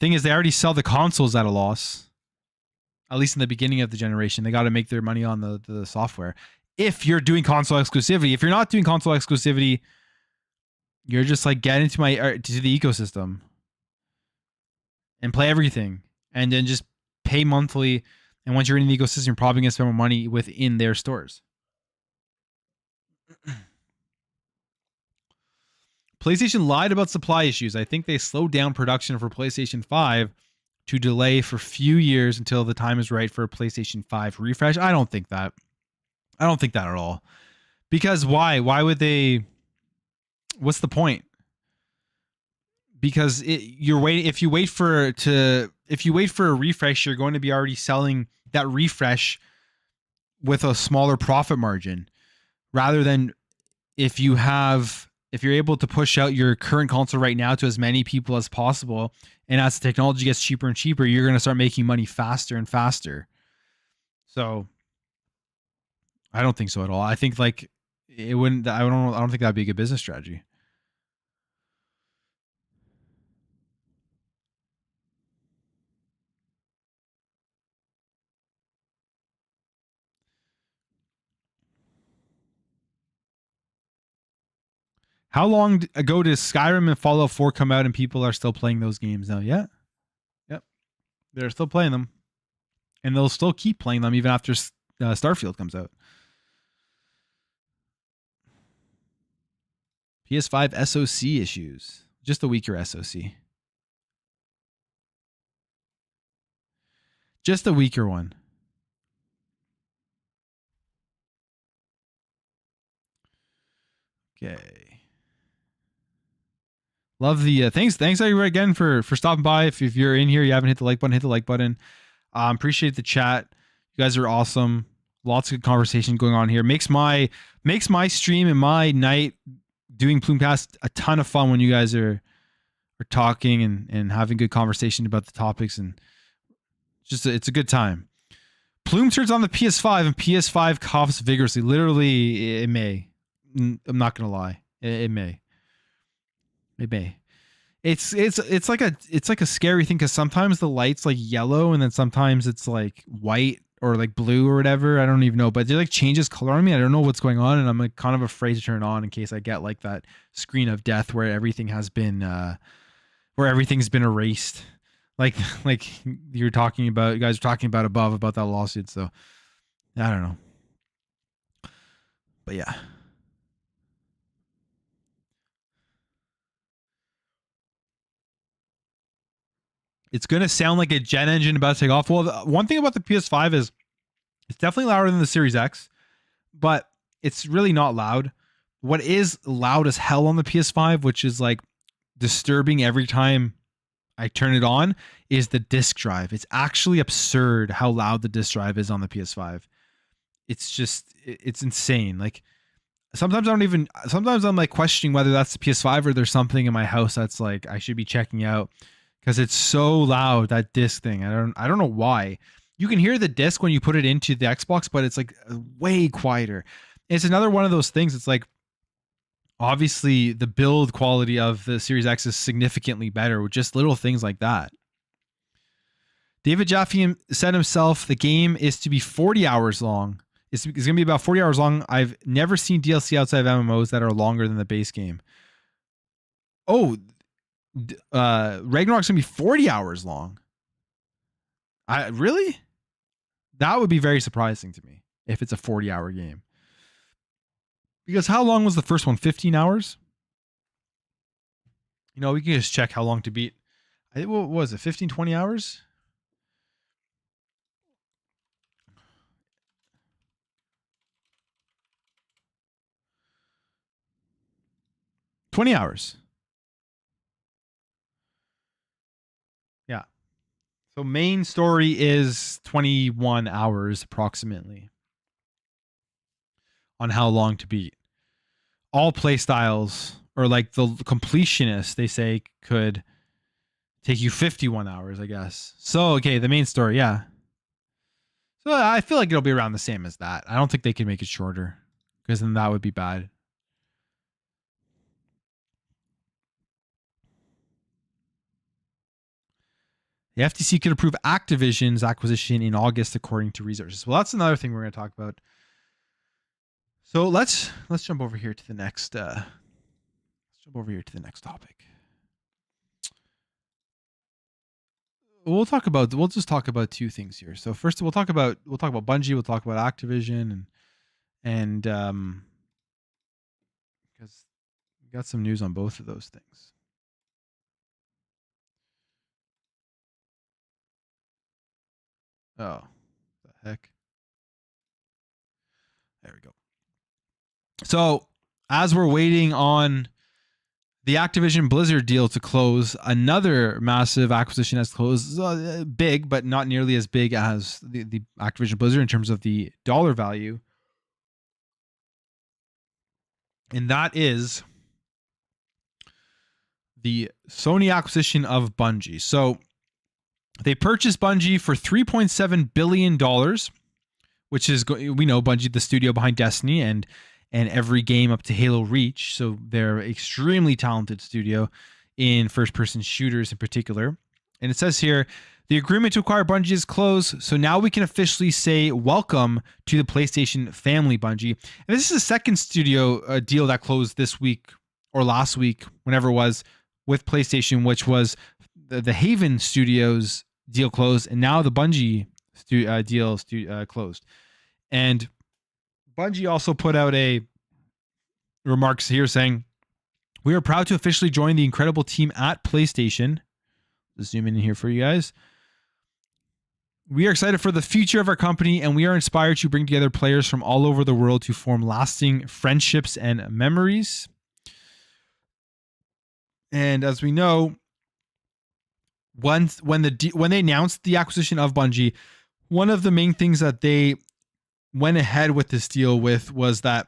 Thing is, they already sell the consoles at a loss. At least in the beginning of the generation, they got to make their money on the software. If you're doing console exclusivity, if you're not doing console exclusivity, you're just like get into to the ecosystem and play everything, and then just pay monthly. And once you're in the ecosystem, you're probably gonna spend more money within their stores. PlayStation lied about supply issues. I think they slowed down production for PlayStation 5 to delay for a few years until the time is right for a PlayStation 5 refresh. I don't think that. I don't think that at all. Because why? Why would they? What's the point? Because you're waiting. If you wait for a refresh, you're going to be already selling that refresh with a smaller profit margin, rather than if you're able to push out your current console right now to as many people as possible, and as the technology gets cheaper and cheaper, you're going to start making money faster and faster. So I don't think so at all. I think like it wouldn't. I don't think that'd be a good business strategy. How long ago did Skyrim and Fallout 4 come out and people are still playing those games now? Yeah. Yep. They're still playing them. And they'll still keep playing them even after Starfield comes out. PS5 SoC issues. Just a weaker SoC. Just a weaker one. Okay. Love the thanks everybody again for stopping by. If you're in here, you haven't hit the like button. Appreciate the chat. You guys are awesome. Lots of good conversation going on here. Makes my stream and my night doing Plumecast a ton of fun when you guys are talking and having good conversation about the topics, and it's a good time. Plume turns on the PS5 and PS5 coughs vigorously. Literally, it may. I'm not gonna lie. It may. It may. It's like a scary thing because sometimes the light's like yellow and then sometimes it's like white or like blue or whatever. I don't even know, but it like changes color on me. I don't know what's going on, and I'm like kind of afraid to turn it on in case I get like that screen of death where everything's been erased. Like you guys are talking about above about that lawsuit. So I don't know, but yeah. It's going to sound like a jet engine about to take off. Well, one thing about the PS5 is it's definitely louder than the Series X, but it's really not loud. What is loud as hell on the PS5, which is like disturbing every time I turn it on, is the disc drive. It's actually absurd how loud the disc drive is on the PS5. It's insane. Like sometimes I'm like questioning whether that's the PS5 or there's something in my house that's like I should be checking out. Because it's so loud, that disc thing. I don't know why. You can hear the disc when you put it into the Xbox, but it's like way quieter. It's another one of those things. It's like obviously the build quality of the Series X is significantly better with just little things like that. David Jaffe said himself, the game is to be 40 hours long. It's going to be about 40 hours long. I've never seen DLC outside of MMOs that are longer than the base game. Oh, Ragnarok's gonna be 40 hours long. Really? That would be very surprising to me if it's a 40-hour game. Because how long was the first one? 15 hours? You know, we can just check how long to beat. What was it? 15, 20 hours? $20 hours. Yeah. So main story is 21 hours approximately on how long to beat. All play styles, or like the completionists, they say could take you 51 hours, I guess. So, okay, the main story, yeah. So I feel like it'll be around the same as that. I don't think they can make it shorter because then that would be bad. The FTC could approve Activision's acquisition in August, according to resources. Well, that's another thing we're going to talk about. So let's jump over here to the next. Let's jump over here to the next topic. We'll just talk about two things here. So first, we'll talk about Bungie. We'll talk about Activision and because we got some news on both of those things. Oh, the heck. There we go. So as we're waiting on the Activision Blizzard deal to close, another massive acquisition has closed. Big, but not nearly as big as the Activision Blizzard in terms of the dollar value. And that is the Sony acquisition of Bungie. So they purchased Bungie for $3.7 billion, which is, we know Bungie, the studio behind Destiny and every game up to Halo Reach. So they're an extremely talented studio in first-person shooters in particular. And it says here, the agreement to acquire Bungie is closed, so now we can officially say welcome to the PlayStation family, Bungie. And this is the second studio deal that closed this week or last week, whenever it was, with PlayStation, which was the Haven Studios deal closed, and now the Bungie deal closed. And Bungie also put out a remarks here saying, we are proud to officially join the incredible team at PlayStation. Let's zoom in here for you guys. We are excited for the future of our company, and we are inspired to bring together players from all over the world to form lasting friendships and memories. And as we know, when they announced the acquisition of Bungie, one of the main things that they went ahead with this deal with was that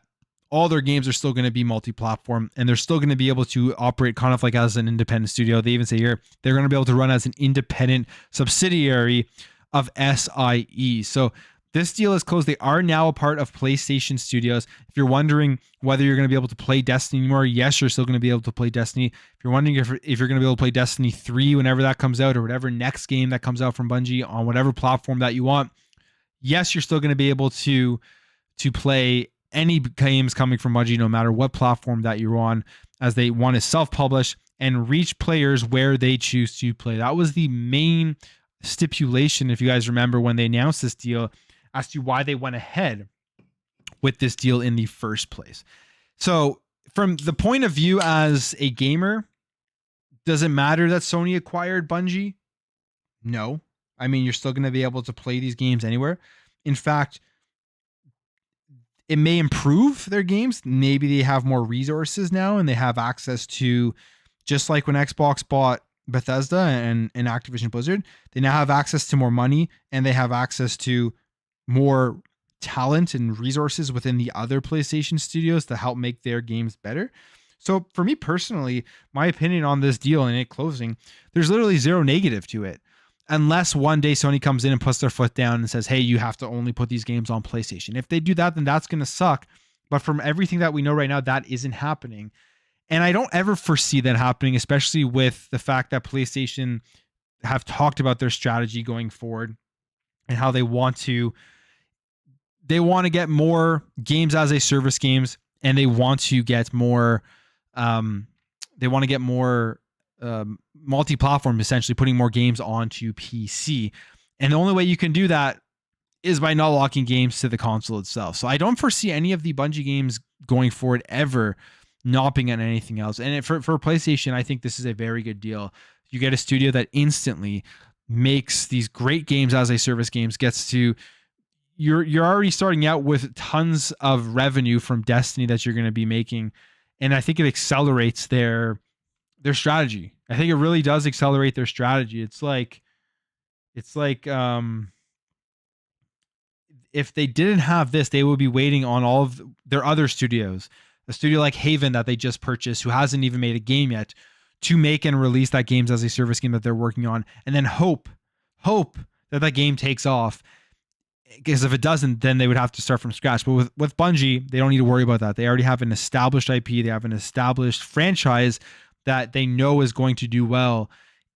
all their games are still going to be multi-platform, and they're still going to be able to operate kind of like as an independent studio. They even say here they're going to be able to run as an independent subsidiary of SIE. So this deal is closed. They are now a part of PlayStation Studios. If you're wondering whether you're going to be able to play Destiny anymore, yes, you're still going to be able to play Destiny. If you're wondering if you're going to be able to play Destiny 3 whenever that comes out, or whatever next game that comes out from Bungie on whatever platform that you want, yes, you're still going to be able to play any games coming from Bungie, no matter what platform that you're on, as they want to self-publish and reach players where they choose to play. That was the main stipulation, if you guys remember, when they announced this deal, as to why they went ahead with this deal in the first place. So from the point of view as a gamer, does it matter that Sony acquired Bungie? No. I mean, you're still going to be able to play these games anywhere. In fact, it may improve their games. Maybe they have more resources now, and they have access to, just like when Xbox bought Bethesda and Activision Blizzard, they now have access to more money, and they have access to more talent and resources within the other PlayStation studios to help make their games better. So for me personally, my opinion on this deal and it closing, there's literally zero negative to it. Unless one day Sony comes in and puts their foot down and says, hey, you have to only put these games on PlayStation. If they do that, then that's going to suck. But from everything that we know right now, that isn't happening. And I don't ever foresee that happening, especially with the fact that PlayStation have talked about their strategy going forward and how they want to get more games as a service games, and they want to get more multi-platform, essentially putting more games onto PC. And the only way you can do that is by not locking games to the console itself. So I don't foresee any of the Bungie games going forward ever not being on anything else. And for PlayStation, I think this is a very good deal. You get a studio that instantly makes these great games as a service games, gets to, you're already starting out with tons of revenue from Destiny that you're going to be making. And I think it accelerates their strategy. I think it really does accelerate their strategy. It's like if they didn't have this, they would be waiting on all of their other studios, a studio like Haven that they just purchased, who hasn't even made a game yet, to make and release that games as a service game that they're working on, and then hope that game takes off. Because if it doesn't, then they would have to start from scratch. But with Bungie, they don't need to worry about that. They already have an established IP. They have an established franchise that they know is going to do well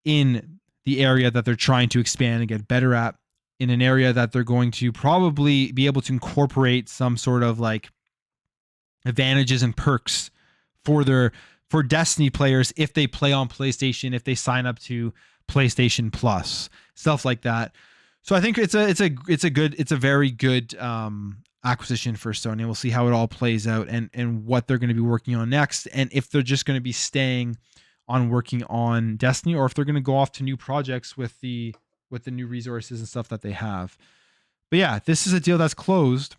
in the area that they're trying to expand and get better at, in an area that they're going to probably be able to incorporate some sort of like advantages and perks for Destiny players if they play on PlayStation, if they sign up to PlayStation Plus, stuff like that. So I think it's a very good acquisition for Sony. We'll see how it all plays out and what they're going to be working on next, and if they're just going to be staying on working on Destiny, or if they're going to go off to new projects with the new resources and stuff that they have. But yeah, this is a deal that's closed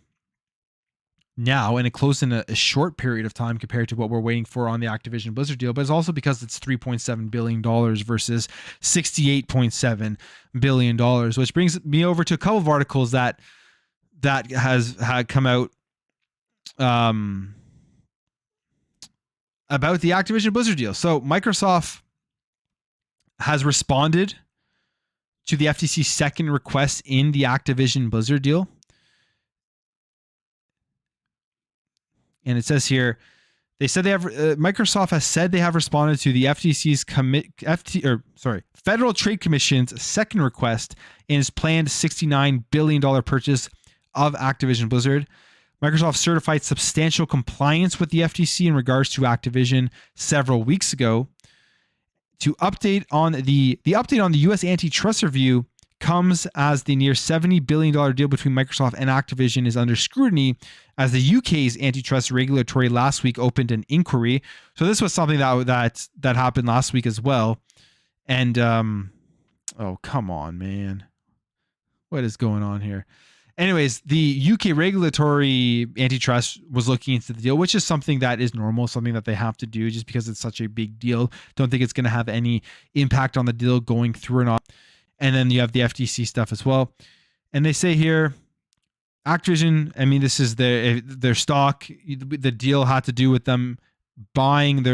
now, and it closed in a short period of time compared to what we're waiting for on the Activision Blizzard deal, but it's also because it's $3.7 billion versus $68.7 billion, which brings me over to a couple of articles that had come out about the Activision Blizzard deal. So Microsoft has responded to the FTC's second request in the Activision Blizzard deal. And it says here, they said they have Microsoft has said they have responded to the FTC's Federal Trade Commission's second request in its planned $69 billion purchase of Activision Blizzard. Microsoft certified substantial compliance with the FTC in regards to Activision several weeks ago. To update on the update on the U.S. antitrust review comes as the near $70 billion deal between Microsoft and Activision is under scrutiny, as the UK's antitrust regulatory last week opened an inquiry. So this was something that happened last week as well. And oh, come on, man. What is going on here? Anyways, the UK regulatory antitrust was looking into the deal, which is something that is normal, something that they have to do just because it's such a big deal. Don't think it's going to have any impact on the deal going through or not. And then you have the FTC stuff as well. And they say here, Activision, I mean, this is their stock. The deal had to do with them buying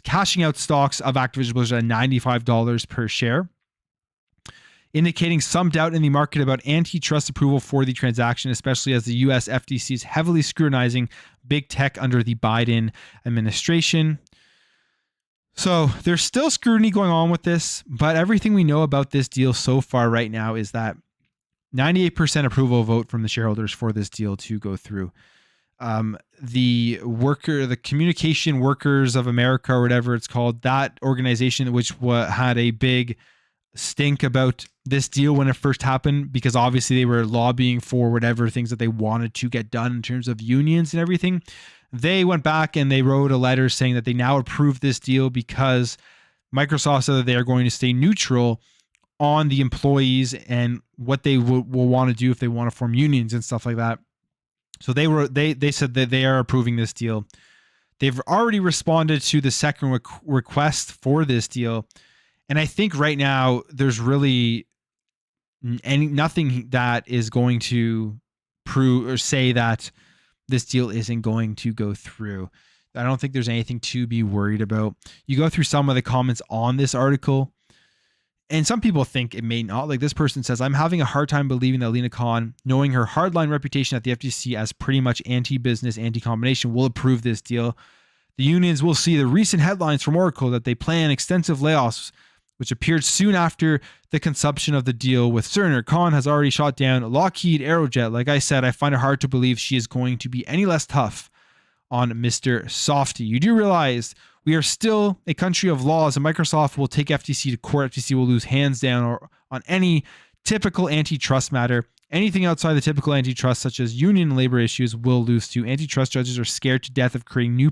cashing out stocks of Activision Blizzard at $95 per share, indicating some doubt in the market about antitrust approval for the transaction, especially as the US FTC is heavily scrutinizing big tech under the Biden administration. So there's still scrutiny going on with this, but everything we know about this deal so far right now is that 98% approval vote from the shareholders for this deal to go through. The Communication Workers of America, or whatever it's called, that organization, which had a big stink about this deal when it first happened, because obviously they were lobbying for whatever things that they wanted to get done in terms of unions and everything. They went back and they wrote a letter saying that they now approve this deal because Microsoft said that they are going to stay neutral on the employees and what they will want to do if they want to form unions and stuff like that. So they said that they are approving this deal. They've already responded to the second request for this deal. And I think right now there's really nothing that is going to prove or say that this deal isn't going to go through. I don't think there's anything to be worried about. You go through some of the comments on this article, and some people think it may not. Like this person says, I'm having a hard time believing that Lena Khan, knowing her hardline reputation at the FTC as pretty much anti-business, anti-combination, will approve this deal. The unions will see the recent headlines from Oracle that they plan extensive layoffs, which appeared soon after the consumption of the deal with Cerner. Khan has already shot down Lockheed Aerojet. Like I said, I find it hard to believe she is going to be any less tough on Mr. Softy. You do realize we are still a country of laws, and Microsoft will take FTC to court. FTC will lose hands down on any typical antitrust matter. Anything outside the typical antitrust, such as union and labor issues, will lose too. Antitrust judges are scared to death of creating new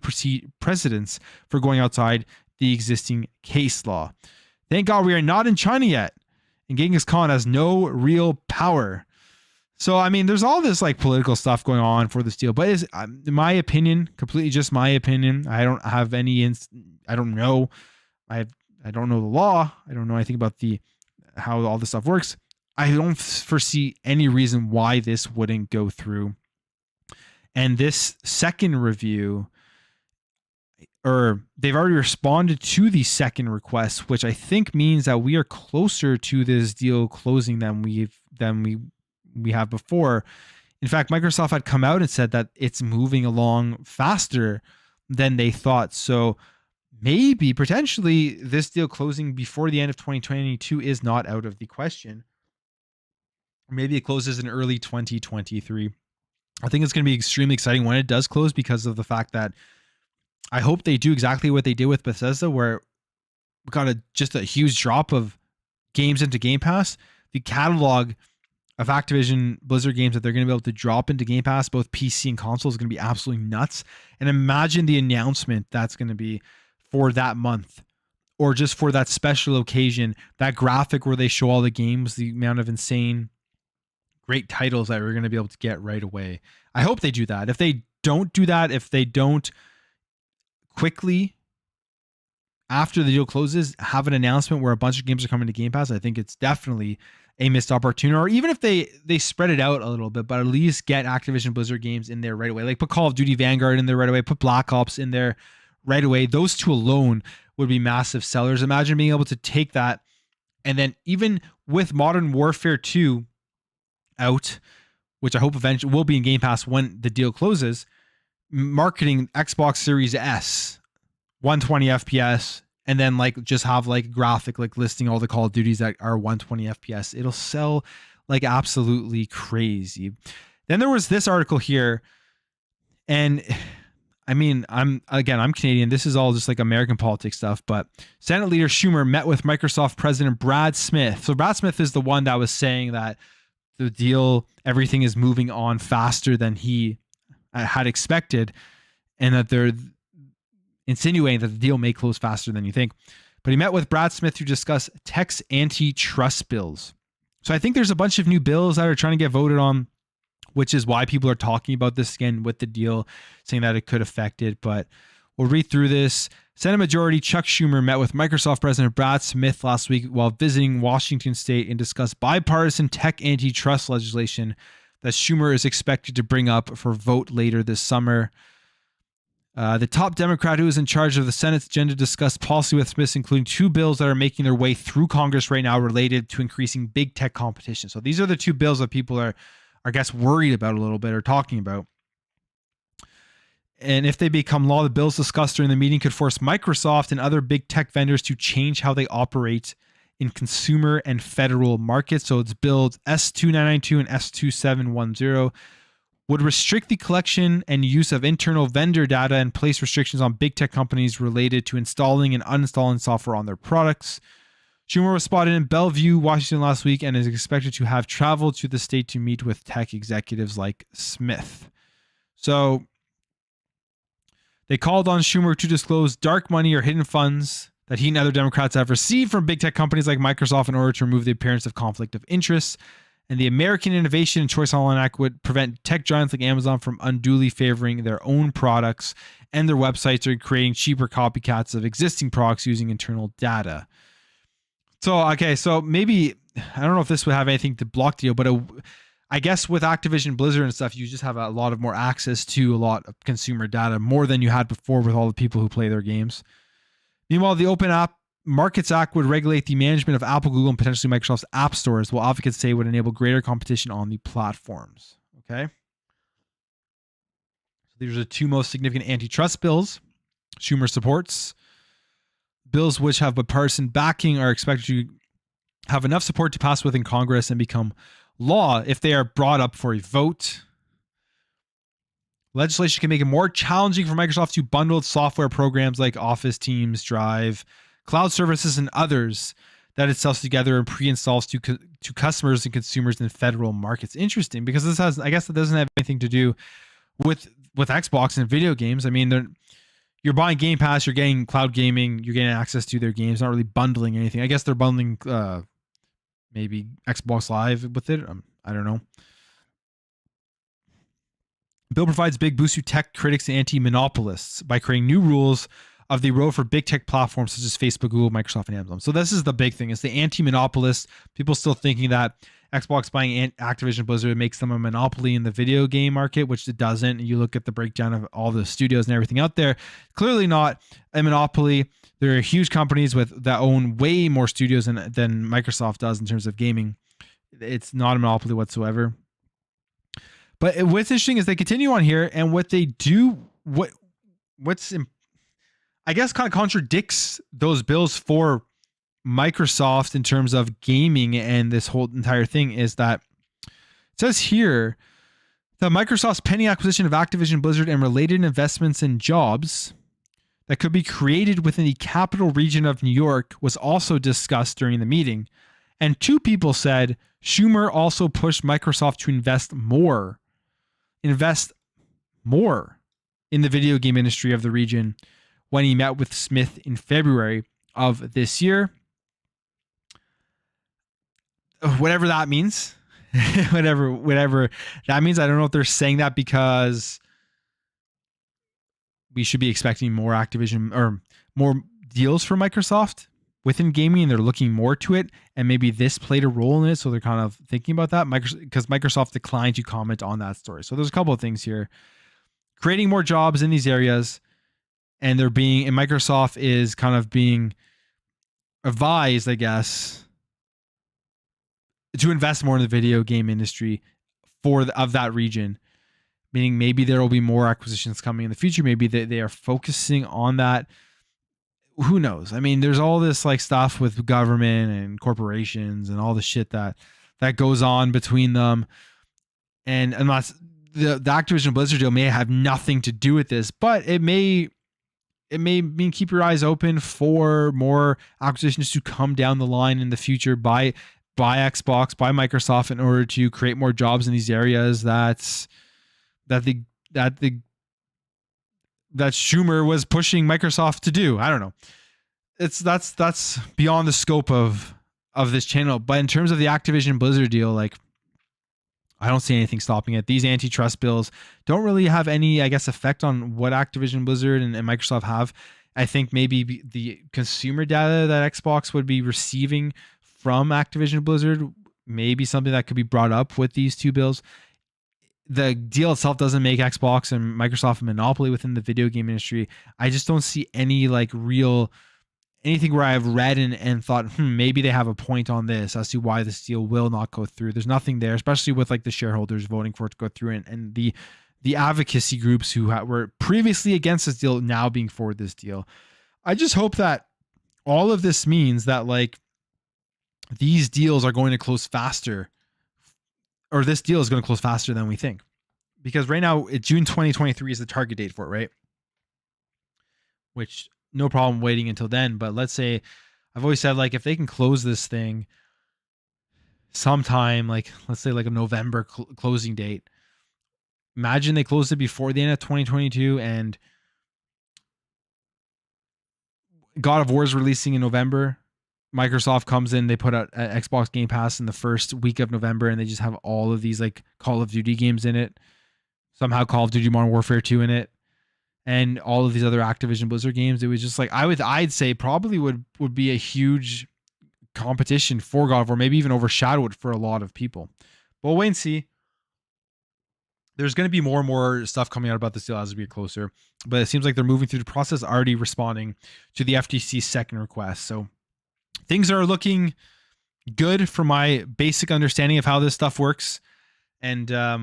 precedents for going outside the existing case law. Thank God we are not in China yet, and Genghis Khan has no real power. So, I mean, there's all this like political stuff going on for this deal, but it's, in my opinion, completely just my opinion. I don't have any, I don't know. I don't know the law. I don't know anything about how all this stuff works. I don't foresee any reason why this wouldn't go through. And this second review, or they've already responded to the second request, which I think means that we are closer to this deal closing than we have before. In fact, Microsoft had come out and said that it's moving along faster than they thought. So maybe potentially this deal closing before the end of 2022 is not out of the question. Maybe it closes in early 2023. I think it's going to be extremely exciting when it does close, because of the fact that I hope they do exactly what they did with Bethesda, where we got just a huge drop of games into Game Pass. The catalog of Activision Blizzard games that they're going to be able to drop into Game Pass, both PC and console, is going to be absolutely nuts. And imagine the announcement that's going to be for that month, or just for that special occasion, that graphic where they show all the games, the amount of insane great titles that we're going to be able to get right away. I hope they do that. If they don't do that, if they don't quickly after the deal closes have an announcement where a bunch of games are coming to Game Pass, I think it's definitely a missed opportunity. Or even if they spread it out a little bit, but at least get Activision Blizzard games in there right away. Like put Call of Duty Vanguard in there right away, put Black Ops in there right away. Those two alone would be massive sellers. Imagine being able to take that, and then even with Modern Warfare 2 out, which I hope eventually will be in Game Pass when the deal closes, marketing Xbox Series S, 120 FPS, and then like just have like graphic like listing all the Call of Duties that are 120 FPS. It'll sell like absolutely crazy. Then there was this article here, and I mean, I'm Canadian. This is all just like American politics stuff, but Senate Leader Schumer met with Microsoft President Brad Smith. So Brad Smith is the one that was saying that the deal, everything is moving on faster than he had expected, and that they're insinuating that the deal may close faster than you think. But he met with Brad Smith to discuss tech's antitrust bills. So I think there's a bunch of new bills that are trying to get voted on, which is why people are talking about this again with the deal, saying that it could affect it. But we'll read through this. Senate Majority Chuck Schumer met with Microsoft President Brad Smith last week while visiting Washington State and discussed bipartisan tech antitrust legislation that Schumer is expected to bring up for vote later this summer. The top Democrat who is in charge of the Senate's agenda discussed policy with Smith, including two bills that are making their way through Congress right now related to increasing big tech competition. So these are the two bills that people are, I guess, worried about a little bit or talking about. And if they become law, the bills discussed during the meeting could force Microsoft and other big tech vendors to change how they operate in consumer and federal markets. So it's bills S2992 and S2710 would restrict the collection and use of internal vendor data and place restrictions on big tech companies related to installing and uninstalling software on their products. Schumer was spotted in Bellevue, Washington last week and is expected to have traveled to the state to meet with tech executives like Smith. So they called on Schumer to disclose dark money or hidden funds that he and other Democrats have received from big tech companies like Microsoft in order to remove the appearance of conflict of interest. And the American Innovation and Choice Online Act would prevent tech giants like Amazon from unduly favoring their own products and their websites or creating cheaper copycats of existing products using internal data. So, okay, so maybe, I don't know if this would have anything to block the deal, but I guess with Activision Blizzard and stuff, you just have a lot of more access to a lot of consumer data, more than you had before with all the people who play their games. Meanwhile, the Open App Markets Act would regulate the management of Apple, Google, and potentially Microsoft's app stores, while advocates say would enable greater competition on the platforms. Okay. So these are the two most significant antitrust bills Schumer supports. Bills which have bipartisan backing are expected to have enough support to pass within Congress and become law if they are brought up for a vote. Legislation can make it more challenging for Microsoft to bundle its software programs like Office, Teams, Drive, cloud services, and others that it sells together and pre-installs to customers and consumers in federal markets. Interesting, because this has, I guess, it doesn't have anything to do with Xbox and video games. I mean, you're buying Game Pass, you're getting cloud gaming, you're getting access to their games, not really bundling anything. I guess they're bundling maybe Xbox Live with it. I don't know. The bill provides big boost to tech critics and anti-monopolists by creating new rules of the road for big tech platforms such as Facebook, Google, Microsoft, and Amazon. So this is the big thing. It's the anti-monopolists. People still thinking that Xbox buying Activision Blizzard makes them a monopoly in the video game market, which it doesn't. You look at the breakdown of all the studios and everything out there. Clearly not a monopoly. There are huge companies that own way more studios than Microsoft does in terms of gaming. It's not a monopoly whatsoever. But what's interesting is they continue on here, and what they do, I guess kind of contradicts those bills for Microsoft in terms of gaming and this whole entire thing is that it says here that Microsoft's pending acquisition of Activision Blizzard and related investments in jobs that could be created within the capital region of New York was also discussed during the meeting. And two people said Schumer also pushed Microsoft to invest more in the video game industry of the region when he met with Smith in February of this year. Whatever that means. whatever that means. I don't know if they're saying that because we should be expecting more Activision or more deals for Microsoft within gaming, and they're looking more to it, and maybe this played a role in it, so they're kind of thinking about that because Microsoft declined to comment on that story. So there's a couple of things here. Creating more jobs in these areas, and Microsoft is kind of being advised, I guess, to invest more in the video game industry of that region, meaning maybe there will be more acquisitions coming in the future. Maybe they are focusing on that. Who knows? I mean, there's all this like stuff with government and corporations and all the shit that goes on between them. And unless the Activision Blizzard deal may have nothing to do with this, but it may mean keep your eyes open for more acquisitions to come down the line in the future by Xbox, by Microsoft, in order to create more jobs in these areas that Schumer was pushing Microsoft to do. I don't know. That's beyond the scope of this channel. But in terms of the Activision Blizzard deal, like, I don't see anything stopping it. These antitrust bills don't really have any, I guess, effect on what Activision Blizzard and Microsoft have. I think maybe the consumer data that Xbox would be receiving from Activision Blizzard may be something that could be brought up with these two bills. The deal itself doesn't make Xbox and Microsoft a monopoly within the video game industry. I just don't see any like real anything where I've read and thought, maybe they have a point on this as to why this deal will not go through. There's nothing there, especially with like the shareholders voting for it to go through and the advocacy groups who were previously against this deal now being for this deal. I just hope that all of this means that like these deals are going to close faster, or this deal is going to close faster than we think. Because right now, June 2023 is the target date for it, right? Which, no problem waiting until then. But let's say, I've always said, like, if they can close this thing sometime, like, let's say like a November closing date. Imagine they closed it before the end of 2022 and God of War is releasing in November. Microsoft comes in, they put out Xbox Game Pass in the first week of November, and they just have all of these like Call of Duty games in it. Somehow Call of Duty Modern Warfare 2 in it, and all of these other Activision Blizzard games. It was just like I'd say probably would be a huge competition for God of War, maybe even overshadow it for a lot of people. But we'll wait and see. There's going to be more and more stuff coming out about this deal as we get closer, but it seems like they're moving through the process, already responding to the FTC's second request. So things are looking good for my basic understanding of how this stuff works. And I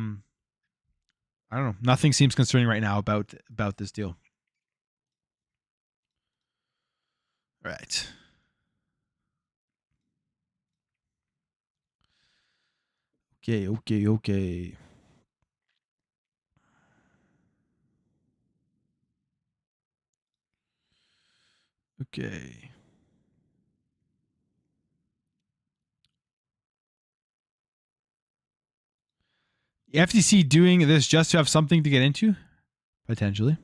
don't know. Nothing seems concerning right now about this deal. All right. Okay. Okay. The FTC doing this just to have something to get into? Potentially.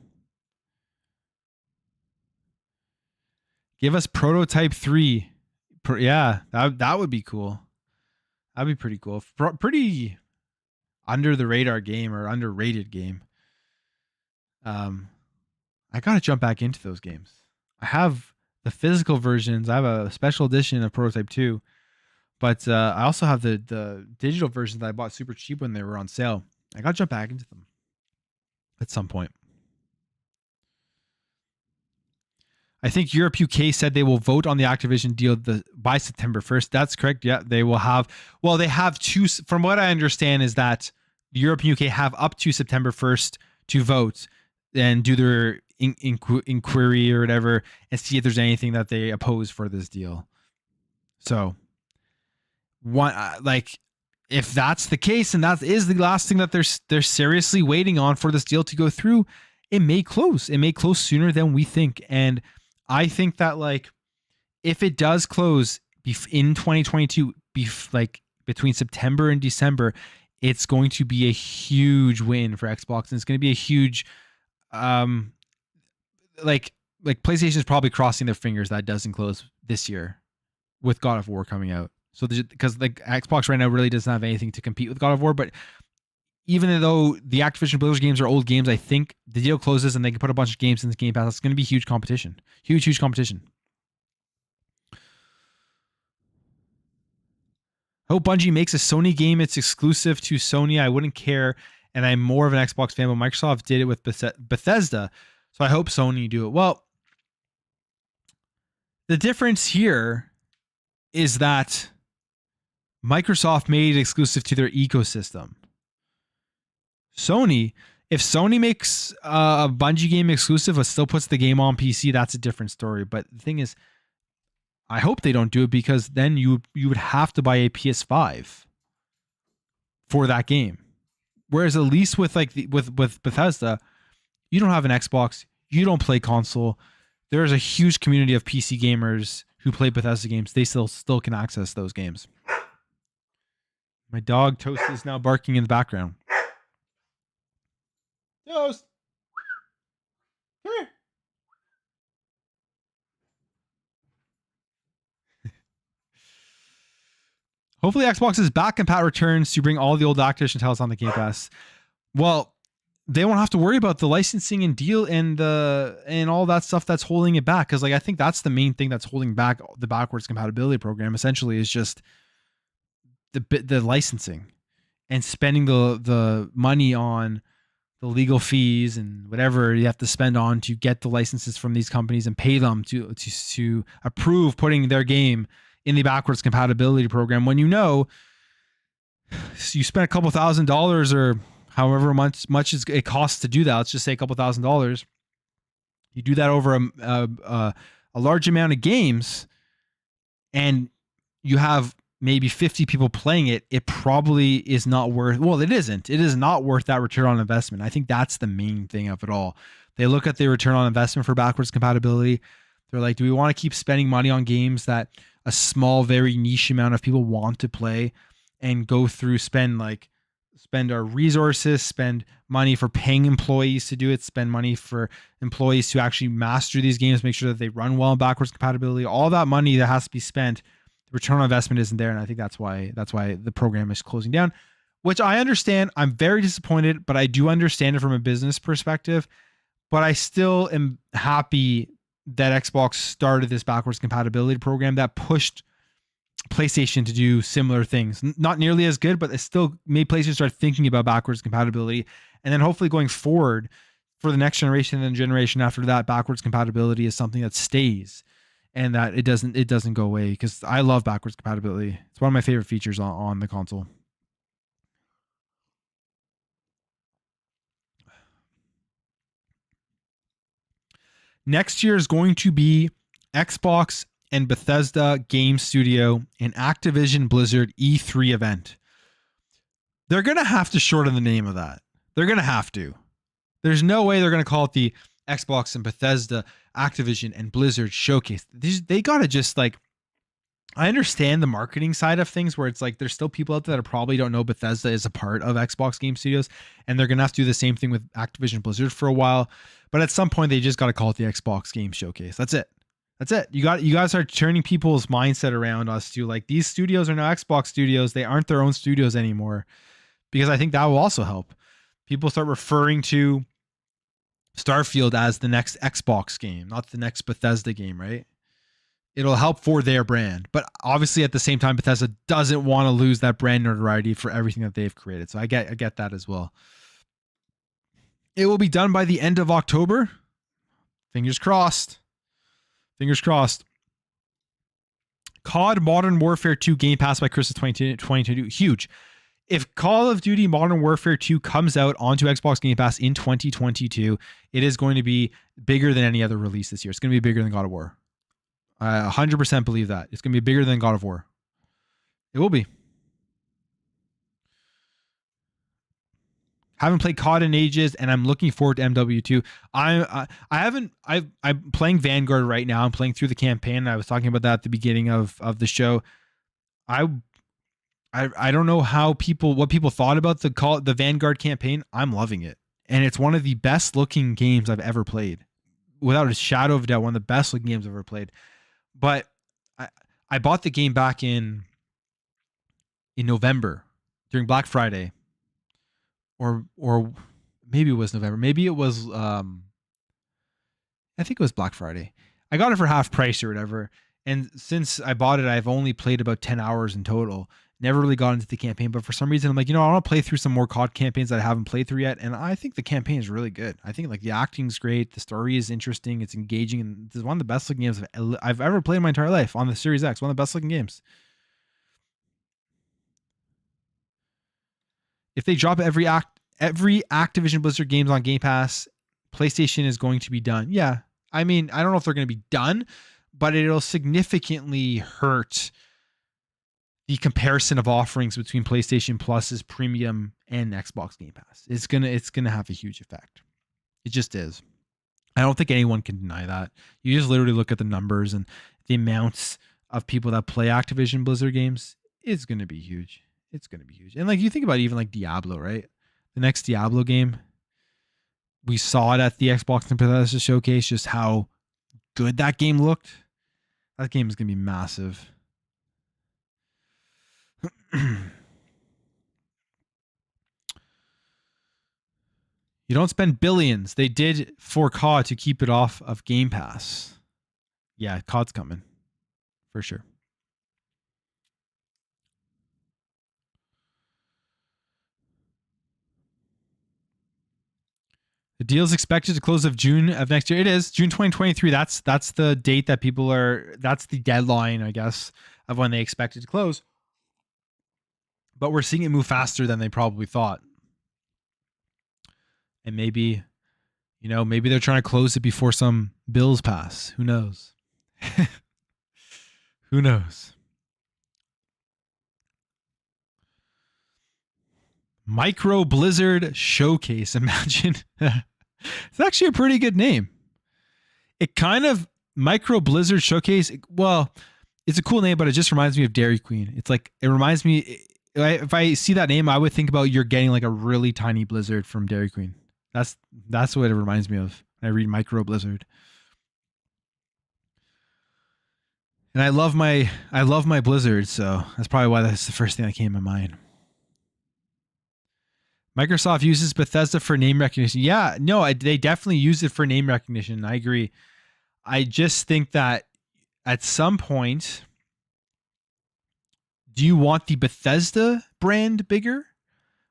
Give us Prototype 3. Yeah, that would be cool. That'd be pretty cool. Pretty under the radar game or underrated game. I gotta jump back into those games. I have the physical versions. I have a special edition of Prototype 2. But I also have the digital versions that I bought super cheap when they were on sale. I got to jump back into them at some point. I think Europe UK said they will vote on the Activision deal by September 1st. That's correct. Yeah, they will have. Well, they have two. From what I understand is that Europe and UK have up to September 1st to vote and do their inquiry or whatever and see if there's anything that they oppose for this deal. So, if that's the case and that is the last thing that they're seriously waiting on for this deal to go through, it may close. It may close sooner than we think. And I think that if it does close in 2022, between September and December, it's going to be a huge win for Xbox, and it's going to be a huge, PlayStation is probably crossing their fingers that doesn't close this year with God of War coming out. So because Xbox right now really doesn't have anything to compete with God of War, but even though the Activision Blizzard games are old games, I think the deal closes and they can put a bunch of games in the Game Pass. It's going to be huge competition. Huge competition. I hope Bungie makes a Sony game. It's exclusive to Sony. I wouldn't care, and I'm more of an Xbox fan, but Microsoft did it with Bethesda, so I hope Sony do it. Well, the difference here is that Microsoft made it exclusive to their ecosystem. If Sony makes a Bungie game exclusive but still puts the game on PC, that's a different story. But the thing is, I hope they don't do it, because then you would have to buy a PS5 for that game. Whereas at least with with Bethesda, you don't have an Xbox, you don't play console. There's a huge community of PC gamers who play Bethesda games. They still can access those games. My dog Toast is now barking in the background. Toast, come here. Hopefully Xbox is back and Pat returns to bring all the old Activision titles on the Game Pass. Well, they won't have to worry about the licensing and deal and all that stuff that's holding it back. Because I think that's the main thing that's holding back the backwards compatibility program. Essentially, is just the licensing and spending the money on the legal fees and whatever you have to spend on to get the licenses from these companies and pay them to approve putting their game in the backwards compatibility program, when you spent a couple $1,000 or however much it costs to do that. Let's just say a couple $1,000. You do that over a large amount of games, and you have maybe 50 people playing it. It probably is not worth. Well, it isn't. It is not worth that return on investment. I think that's the main thing of it all. They look at the return on investment for backwards compatibility. They're like, do we want to keep spending money on games that a small, very niche amount of people want to play, and go through, spend our resources, spend money for paying employees to do it, spend money for employees to actually master these games, make sure that they run well in backwards compatibility, all that money that has to be spent, the return on investment isn't there. And I think that's why the program is closing down, which I understand. I'm very disappointed, but I do understand it from a business perspective. But I still am happy that Xbox started this backwards compatibility program that pushed PlayStation to do similar things. Not nearly as good, but it still made PlayStation start thinking about backwards compatibility. And then hopefully going forward for the next generation and the generation after that, backwards compatibility is something that stays and that it doesn't go away, because I love backwards compatibility. It's one of my favorite features on the console. Next year is going to be Xbox and Bethesda Game Studio and Activision Blizzard E3 event. They're going to have to shorten the name of that. They're going to have to. There's no way they're going to call it the Xbox and Bethesda Activision and Blizzard Showcase. They got to just I understand the marketing side of things, where it's there's still people out there that probably don't know Bethesda is a part of Xbox Game Studios, and they're going to have to do the same thing with Activision Blizzard for a while. But at some point, they just got to call it the Xbox Game Showcase. That's it. You guys are turning people's mindset around us to these studios are now Xbox studios. They aren't their own studios anymore, because I think that will also help people start referring to Starfield as the next Xbox game, not the next Bethesda game, right? It'll help for their brand. But obviously at the same time, Bethesda doesn't want to lose that brand notoriety for everything that they've created. So I get that as well. It will be done by the end of October. Fingers crossed. Fingers crossed. COD Modern Warfare 2 Game Pass by Christmas 2022. Huge. if Call of Duty Modern Warfare 2 comes out onto Xbox Game Pass in 2022, it is going to be bigger than any other release this year. It's going to be bigger than God of War. I 100% believe that. It's going to be bigger than God of War. It will be. Haven't played COD in ages, and I'm looking forward to MW2. I'm playing Vanguard right now. I'm playing through the campaign. I was talking about that at the beginning of the show. I don't know what people thought about the Vanguard campaign. I'm loving it, and it's one of the best looking games I've ever played, without a shadow of a doubt. One of the best looking games I've ever played. But I bought the game back in November during Black Friday, or maybe it was November. Maybe it was I think it was Black Friday. I got it for half price or whatever. And since I bought it, I've only played about 10 hours in total. Never really got into the campaign, but for some reason I'm like, I want to play through some more COD campaigns that I haven't played through yet. And I think the campaign is really good. I think like the acting's great. The story is interesting. It's engaging. And this is one of the best looking games I've ever played in my entire life on the Series X. One of the best looking games. If they drop every Activision Blizzard games on Game Pass, PlayStation is going to be done. Yeah. I mean, I don't know if they're going to be done, but it'll significantly hurt the comparison of offerings between PlayStation Plus's premium and Xbox Game Pass. It's gonna have a huge effect. It just is. I don't think anyone can deny that. You just literally look at the numbers and the amounts of people that play Activision Blizzard games. It's gonna be huge. It's gonna be huge. And like you think about even like Diablo, right? The next Diablo game, we saw it at the Xbox and Bethesda showcase, just how good that game looked. That game is gonna be massive. You don't spend billions. They did for COD to keep it off of Game Pass. Yeah, COD's coming for sure. The deal is expected to close of June of next year. It is June 2023. That's the date that people are. That's the deadline, I guess, of when they expect it to close. But we're seeing it move faster than they probably thought. And maybe they're trying to close it before some bills pass. Who knows? Who knows? Micro Blizzard Showcase. Imagine. It's actually a pretty good name. It kind of Micro Blizzard Showcase. Well, it's a cool name, but it just reminds me of Dairy Queen. It's like, it reminds me, if I see that name, I would think about you're getting like a really tiny Blizzard from Dairy Queen. That's what it reminds me of when I read Micro Blizzard. And I love my Blizzard, so that's probably why that's the first thing that came to mind. Microsoft uses Bethesda for name recognition. Yeah, no, they definitely use it for name recognition. I agree. I just think that at some point, do you want the Bethesda brand bigger,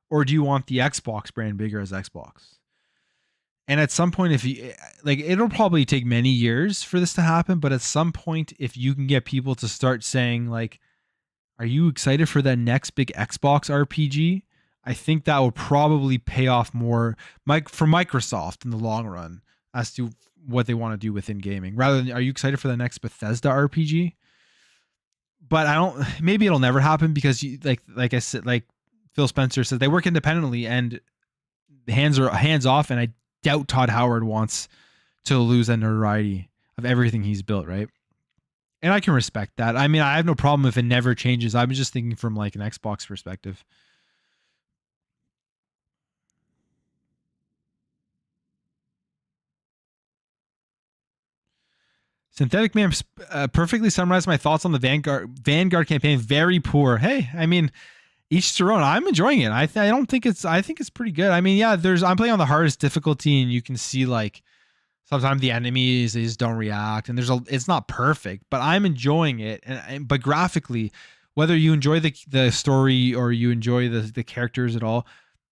or do you want the Xbox brand bigger as Xbox? And at some point, if you like, it'll probably take many years for this to happen. But at some point, if you can get people to start saying like, "Are you excited for that next big Xbox RPG?" I think that will probably pay off more for Microsoft in the long run as to what they want to do within gaming. Rather than, "Are you excited for the next Bethesda RPG?" But I don't. Maybe it'll never happen because like I said, like Phil Spencer said, they work independently and hands off. And I doubt Todd Howard wants to lose that notoriety of everything he's built, right? And I can respect that. I mean, I have no problem if it never changes. I'm just thinking from like an Xbox perspective. Synthetic Man perfectly summarized my thoughts on the Vanguard campaign. Very poor. Hey, I mean, each to their own. I'm enjoying it. I think it's pretty good. I mean, yeah, I'm playing on the hardest difficulty, and you can see like sometimes the enemies, they just don't react, and it's not perfect, but I'm enjoying it. But graphically, whether you enjoy the story or you enjoy the characters at all,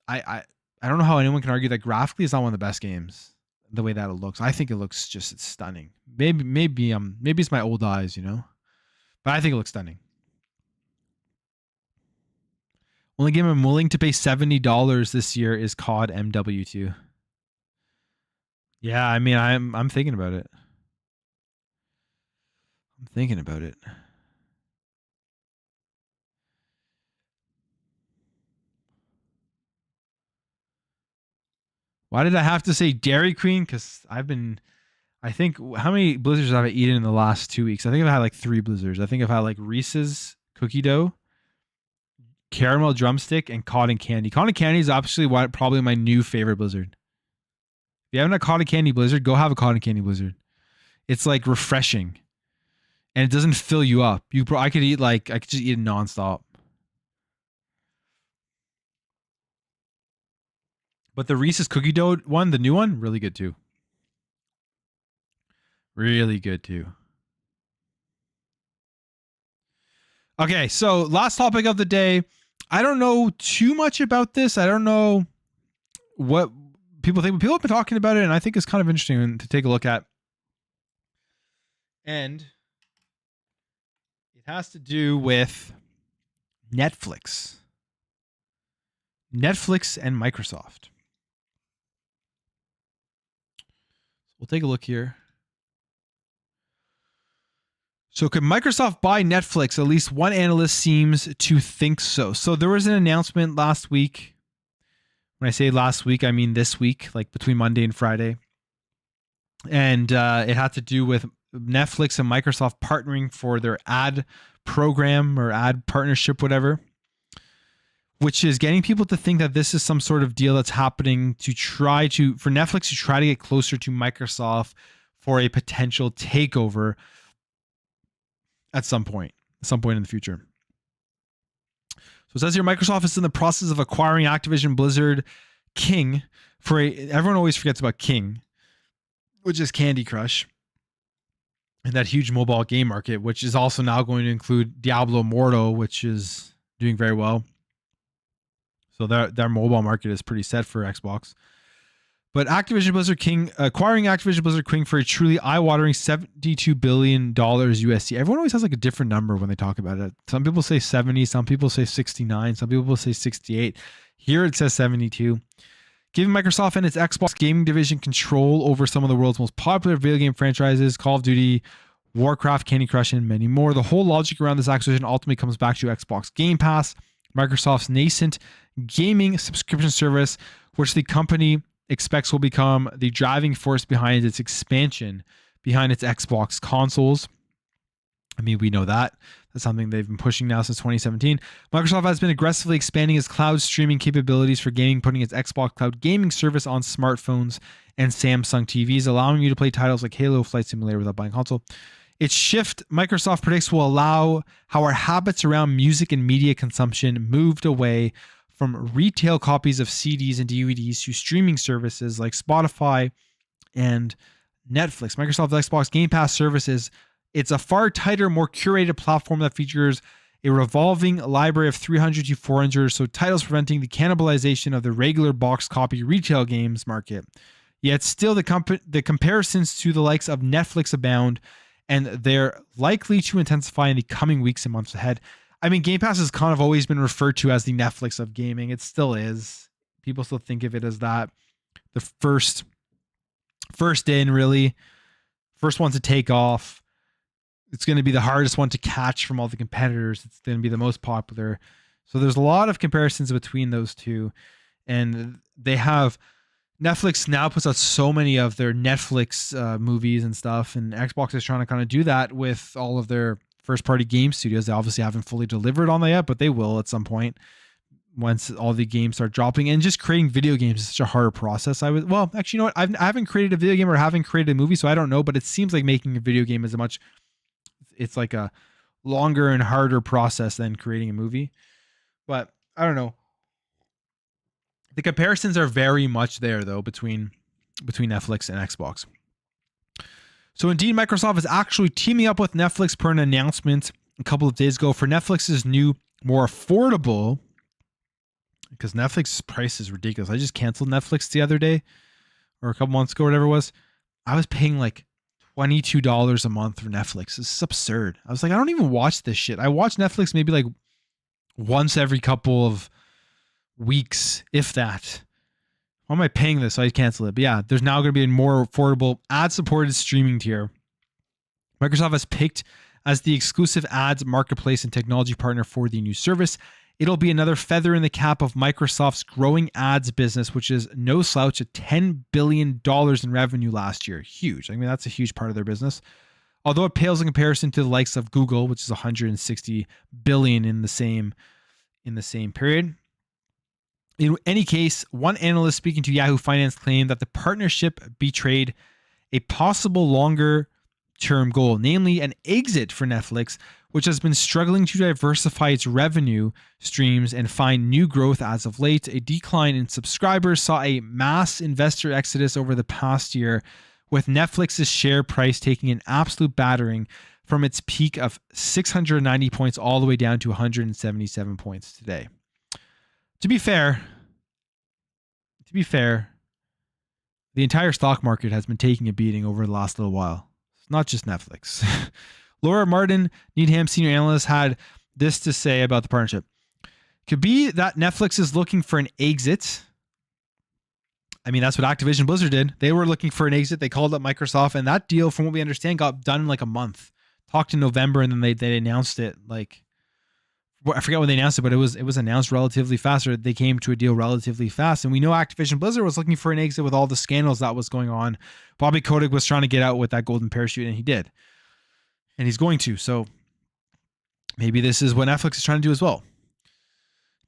I don't know how anyone can argue that graphically it's not one of the best games. The way that it looks, I think it looks it's stunning. Maybe it's my old eyes, but I think it looks stunning. Only game I'm willing to pay $70 this year is COD MW2. Yeah, I mean, I'm thinking about it. I'm thinking about it. Why did I have to say Dairy Queen? Because I think, how many Blizzards have I eaten in the last 2 weeks? I think I've had like 3 Blizzards. I think I've had like Reese's cookie dough, caramel drumstick, and cotton candy. Cotton candy is actually probably my new favorite Blizzard. If you haven't had cotton candy Blizzard, go have a cotton candy Blizzard. It's like refreshing, and it doesn't fill you up. I could just eat it nonstop. But the Reese's cookie dough one, the new one, really good too. Really good too. Okay, so last topic of the day. I don't know too much about this. I don't know what people think. People have been talking about it, and I think it's kind of interesting to take a look at. And it has to do with Netflix. Netflix and Microsoft. We'll take a look here. So could Microsoft buy Netflix? At least one analyst seems to think so. So there was an announcement last week. When I say last week, I mean this week, like between Monday and Friday. And it had to do with Netflix and Microsoft partnering for their ad program or ad partnership, whatever, which is getting people to think that this is some sort of deal that's happening for Netflix to try to get closer to Microsoft for a potential takeover at some point in the future. So it says here, Microsoft is in the process of acquiring Activision Blizzard King everyone always forgets about King, which is Candy Crush, and that huge mobile game market, which is also now going to include Diablo Immortal, which is doing very well. So their mobile market is pretty set for Xbox. But acquiring Activision Blizzard King for a truly eye-watering $72 billion USD. Everyone always has like a different number when they talk about it. Some people say 70, some people say 69, some people say 68. Here it says 72. Giving Microsoft and its Xbox gaming division control over some of the world's most popular video game franchises, Call of Duty, Warcraft, Candy Crush, and many more. The whole logic around this acquisition ultimately comes back to Xbox Game Pass, Microsoft's nascent gaming subscription service, which the company expects will become the driving force behind its expansion behind its Xbox consoles. I mean, we know that. That's something they've been pushing now since 2017. Microsoft has been aggressively expanding its cloud streaming capabilities for gaming, putting its Xbox Cloud Gaming service on smartphones and Samsung TVs, allowing you to play titles like Halo Flight Simulator without buying a console. Its shift, Microsoft predicts, will allow how our habits around music and media consumption moved away from retail copies of CDs and DVDs to streaming services like Spotify and Netflix. Microsoft Xbox Game Pass services. It's a far tighter, more curated platform that features a revolving library of 300 to 400 or so titles, preventing the cannibalization of the regular box copy retail games market. Yet still the comparisons to the likes of Netflix abound, and they're likely to intensify in the coming weeks and months ahead. I mean, Game Pass has kind of always been referred to as the Netflix of gaming. It still is. People still think of it as that. The first in, really. First one to take off. It's going to be the hardest one to catch from all the competitors. It's going to be the most popular. So there's a lot of comparisons between those two. And they have... Netflix now puts out so many of their Netflix movies and stuff. And Xbox is trying to kind of do that with all of their first-party game studios. They obviously haven't fully delivered on that yet, but they will at some point once all the games start dropping. And just creating video games is such a harder process. Actually, you know what? I haven't created a video game or haven't created a movie, so I don't know. But it seems like making a video game is it's like a longer and harder process than creating a movie. But I don't know. The comparisons are very much there, though, between Netflix and Xbox. So indeed, Microsoft is actually teaming up with Netflix per an announcement a couple of days ago for Netflix's new, more affordable, because Netflix's price is ridiculous. I just canceled Netflix the other day or a couple months ago, whatever it was. I was paying like $22 a month for Netflix. This is absurd. I was like, I don't even watch this shit. I watch Netflix maybe like once every couple of weeks, if that. Why am I paying this? So I cancel it. But yeah, there's now going to be a more affordable ad-supported streaming tier. Microsoft has picked as the exclusive ads marketplace and technology partner for the new service. It'll be another feather in the cap of Microsoft's growing ads business, which is no slouch at $10 billion in revenue last year. Huge. I mean, that's a huge part of their business. Although it pales in comparison to the likes of Google, which is 160 billion in the same period. In any case, one analyst speaking to Yahoo Finance claimed that the partnership betrayed a possible longer-term goal, namely an exit for Netflix, which has been struggling to diversify its revenue streams and find new growth as of late. A decline in subscribers saw a mass investor exodus over the past year, with Netflix's share price taking an absolute battering from its peak of 690 points all the way down to 177 points today. To be fair, the entire stock market has been taking a beating over the last little while. It's not just Netflix. Laura Martin, Needham senior analyst, had this to say about the partnership. Could be that Netflix is looking for an exit. I mean, that's what Activision Blizzard did. They were looking for an exit. They called up Microsoft, and that deal, from what we understand, got done in like a month. Talked in November, and then they announced it like, I forget when they announced it, but it was announced relatively fast, or they came to a deal relatively fast. And we know Activision Blizzard was looking for an exit with all the scandals that was going on. Bobby Kotick was trying to get out with that golden parachute, and he did. And he's going to. So maybe this is what Netflix is trying to do as well.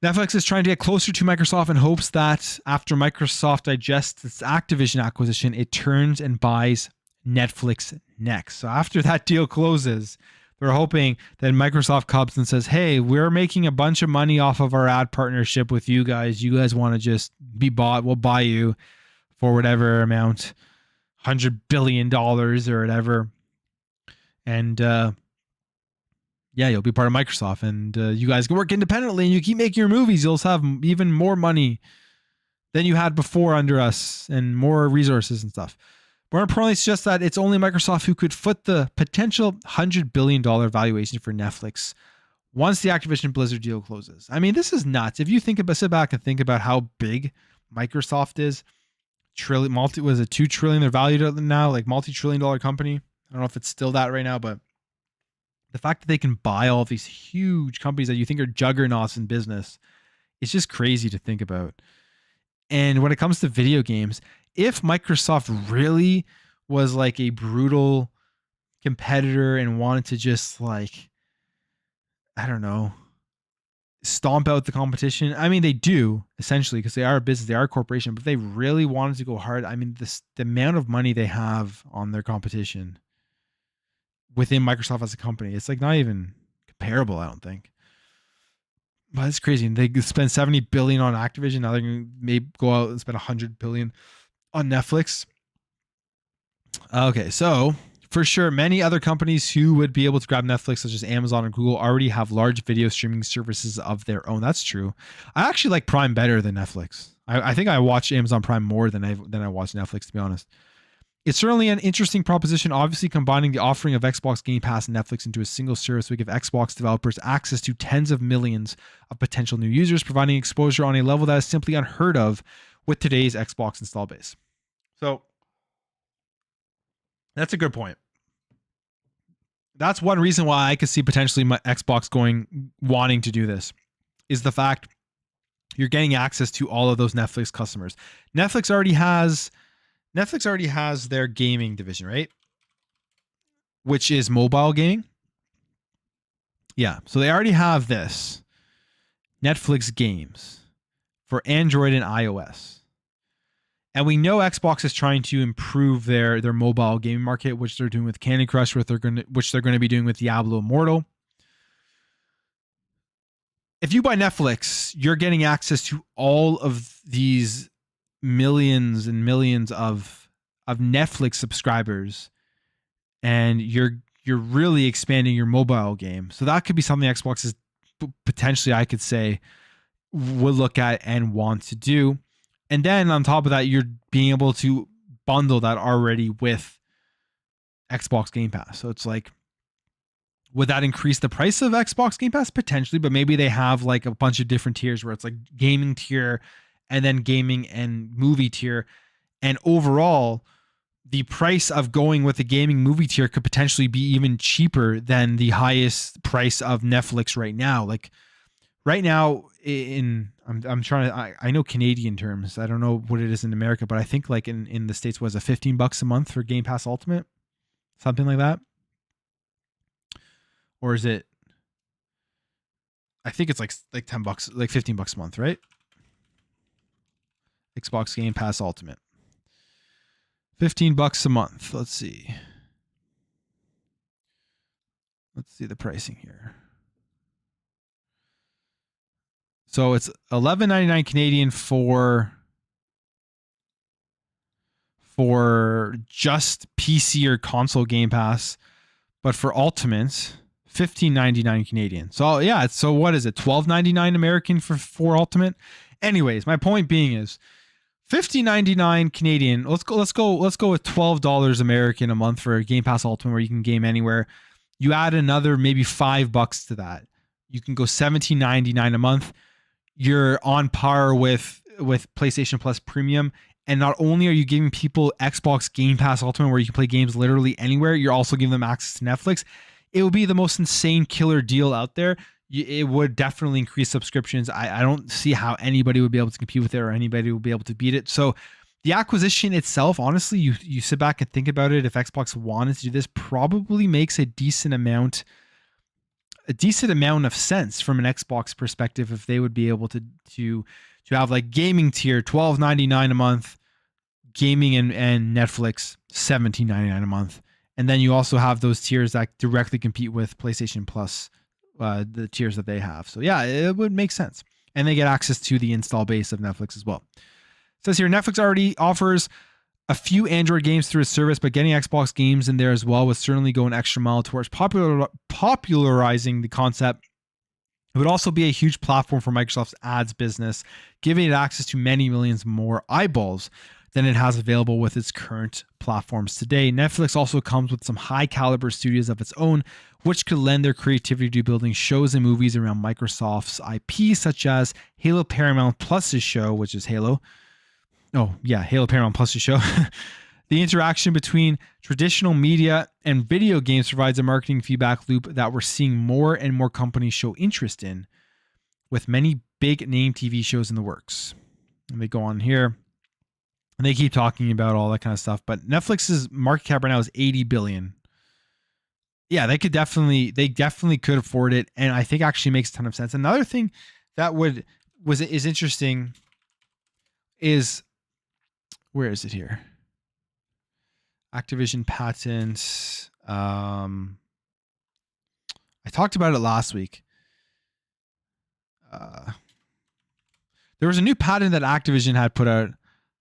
Netflix is trying to get closer to Microsoft in hopes that after Microsoft digests its Activision acquisition, it turns and buys Netflix next. So after that deal closes, they're hoping that Microsoft comes and says, hey, we're making a bunch of money off of our ad partnership with you guys. You guys want to just be bought? We'll buy you for whatever amount, $100 billion or whatever. And yeah, you'll be part of Microsoft, and you guys can work independently, and you keep making your movies. You'll have even more money than you had before under us, and more resources and stuff. More importantly, it's just that it's only Microsoft who could foot the potential $100 billion valuation for Netflix once the Activision Blizzard deal closes. I mean, this is nuts. If you sit back and think about how big Microsoft is, $2 trillion they're valued at now, like multi-trillion-dollar company. I don't know if it's still that right now, but the fact that they can buy all of these huge companies that you think are juggernauts in business, it's just crazy to think about. And when it comes to video games, if Microsoft really was like a brutal competitor and wanted to just like, I don't know, stomp out the competition. I mean, they do essentially, because they are a business, they are a corporation, but if they really wanted to go hard, I mean, the amount of money they have on their competition within Microsoft as a company, it's like not even comparable, I don't think. But it's crazy. They spend $70 billion on Activision. Now they're going to maybe go out and spend $100 billion on Netflix. Okay, so for sure, many other companies who would be able to grab Netflix, such as Amazon and Google, already have large video streaming services of their own. That's true. I actually like Prime better than Netflix. I think I watch Amazon Prime more than I watch Netflix, to be honest. It's certainly an interesting proposition, obviously combining the offering of Xbox Game Pass and Netflix into a single service would give Xbox developers access to tens of millions of potential new users, providing exposure on a level that is simply unheard of with today's Xbox install base. So that's a good point. That's one reason why I could see potentially my Xbox wanting to do this, is the fact you're getting access to all of those Netflix customers. Netflix already has their gaming division, right? Which is mobile gaming. Yeah, so they already have this. Netflix games for Android and iOS. And we know Xbox is trying to improve their mobile gaming market, which they're doing with Candy Crush, which they're going to be doing with Diablo Immortal. If you buy Netflix, you're getting access to all of these millions and millions of Netflix subscribers, and you're really expanding your mobile game. So that could be something Xbox is potentially, I could say, would look at and want to do. And then on top of that, you're being able to bundle that already with Xbox Game Pass. So it's like Would that increase the price of Xbox Game Pass? Potentially, but maybe they have like a bunch of different tiers where it's like gaming tier and then gaming and movie tier. And overall, the price of going with the gaming movie tier could potentially be even cheaper than the highest price of Netflix right now. Like right now I'm trying to, I know Canadian terms. I don't know what it is in America, but I think like in the States was a $15 a month for Game Pass Ultimate, something like that. Or is it, I think it's like $10, like $15 a month, right? Xbox Game Pass Ultimate. $15 a month. Let's see. Let's see the pricing here. So it's $11.99 Canadian for just PC or console Game Pass, but for Ultimate, $15.99 Canadian. So yeah, so what is it? $12.99 American for Ultimate. Anyways, my point being is $15.99 Canadian. Let's go with $12 American a month for Game Pass Ultimate, where you can game anywhere. You add another maybe $5 to that, you can go $17.99 a month. You're on par with PlayStation Plus Premium. And not only are you giving people Xbox Game Pass Ultimate, where you can play games literally anywhere, you're also giving them access to Netflix. It would be the most insane killer deal out there. It would definitely increase subscriptions. I don't see how anybody would be able to compete with it, or anybody would be able to beat it. So the acquisition itself, honestly, you sit back and think about it. If Xbox wanted to do this, probably makes a decent amount of sense from an Xbox perspective, if they would be able to have like gaming tier $12.99 a month, gaming and Netflix $17.99 a month. And then you also have those tiers that directly compete with PlayStation Plus, the tiers that they have. So yeah, it would make sense. And they get access to the install base of Netflix as well. It says here, Netflix already offers a few Android games through its service, but getting Xbox games in there as well would certainly go an extra mile towards popularizing the concept. It would also be a huge platform for Microsoft's ads business, giving it access to many millions more eyeballs than it has available with its current platforms today. Netflix also comes with some high caliber studios of its own, which could lend their creativity to building shows and movies around Microsoft's IP, such as Halo Paramount Plus's show, which is Halo. Oh yeah, Halo Paramount Plus's show. The interaction between traditional media and video games provides a marketing feedback loop that we're seeing more and more companies show interest in, with many big name TV shows in the works. And they go on here and they keep talking about all that kind of stuff. But Netflix's market cap right now is $80 billion. Yeah, they definitely could afford it. And I think actually makes a ton of sense. Another thing that is interesting is, where is it here? Activision patents. I talked about it last week. There was a new patent that Activision had put out.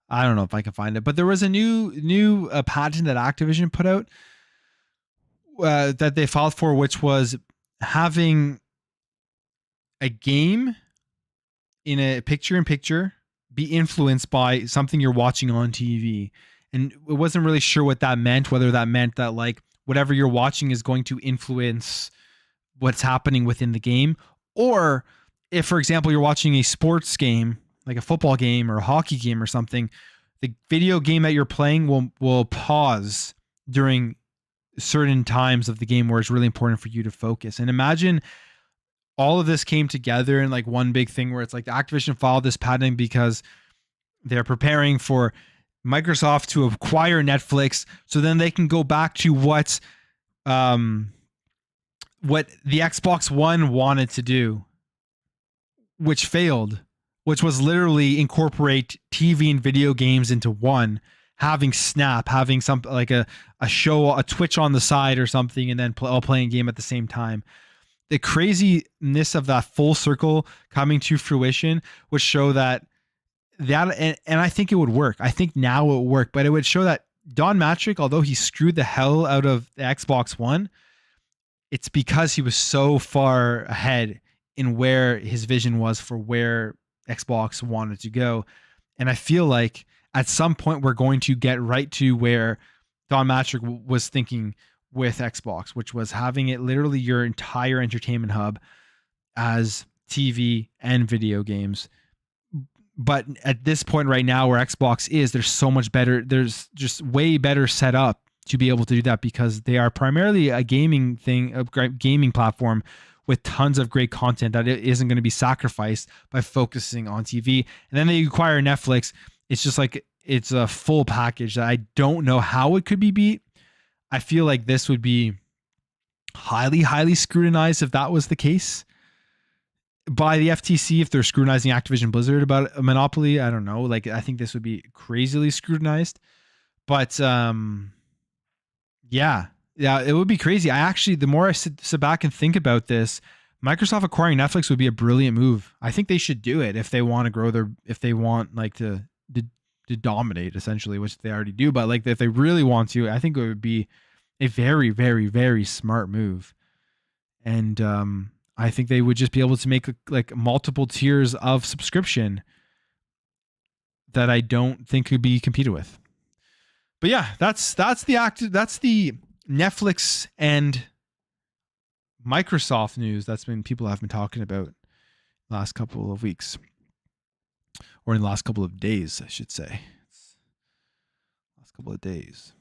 I don't know if I can find it, but there was a new patent that Activision put out that they filed for, which was having a game in a picture-in-picture be influenced by something you're watching on TV. And it wasn't really sure what that meant, whether that meant that like whatever you're watching is going to influence what's happening within the game, or if, for example, you're watching a sports game, like a football game or a hockey game or something, the video game that you're playing will pause during certain times of the game where it's really important for you to focus. And imagine all of this came together in like one big thing, where it's like the Activision filed this patent because they're preparing for Microsoft to acquire Netflix, so then they can go back to what the Xbox One wanted to do, which failed, which was literally incorporate TV and video games into one, having Snap, having some like a show, a Twitch on the side or something, and then all playing a game at the same time. The craziness of that full circle coming to fruition would show that and I think it would work. I think now it would work, but it would show that Don Matrick, although he screwed the hell out of the Xbox One, it's because he was so far ahead in where his vision was for where Xbox wanted to go. And I feel like at some point we're going to get right to where Don Matrick was thinking with Xbox, which was having it literally your entire entertainment hub as TV and video games. But at this point right now where Xbox is, there's so much better. There's just way better set up to be able to do that because they are primarily a gaming thing, a gaming platform with tons of great content that it isn't going to be sacrificed by focusing on TV. And then they acquire Netflix. It's just like, it's a full package that I don't know how it could be beat. I feel like this would be highly, highly scrutinized if that was the case by the FTC, if they're scrutinizing Activision Blizzard about a monopoly. I don't know. Like, I think this would be crazily scrutinized. But yeah, it would be crazy. I actually, the more I sit back and think about this, Microsoft acquiring Netflix would be a brilliant move. I think they should do it if they want to grow if they want like to dominate essentially, which they already do. But like if they really want to, I think it would be a very, very, very smart move. And I think they would just be able to make like multiple tiers of subscription that I don't think could be competed with. But yeah, that's the Netflix and Microsoft news that's been people have been talking about last couple of weeks, or in the last couple of days, I should say. Last couple of days.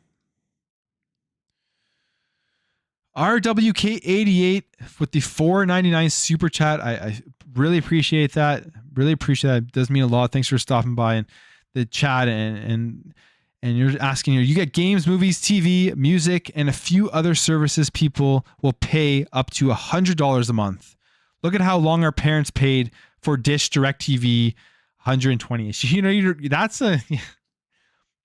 RWK88 with the $4.99 super chat. I really appreciate that. Really appreciate that. It does mean a lot. Thanks for stopping by and the chat and you're asking here. You get games, movies, TV, music, and a few other services people will pay up to $100 a month. Look at how long our parents paid for Dish, DirecTV, 120. You know, that's a...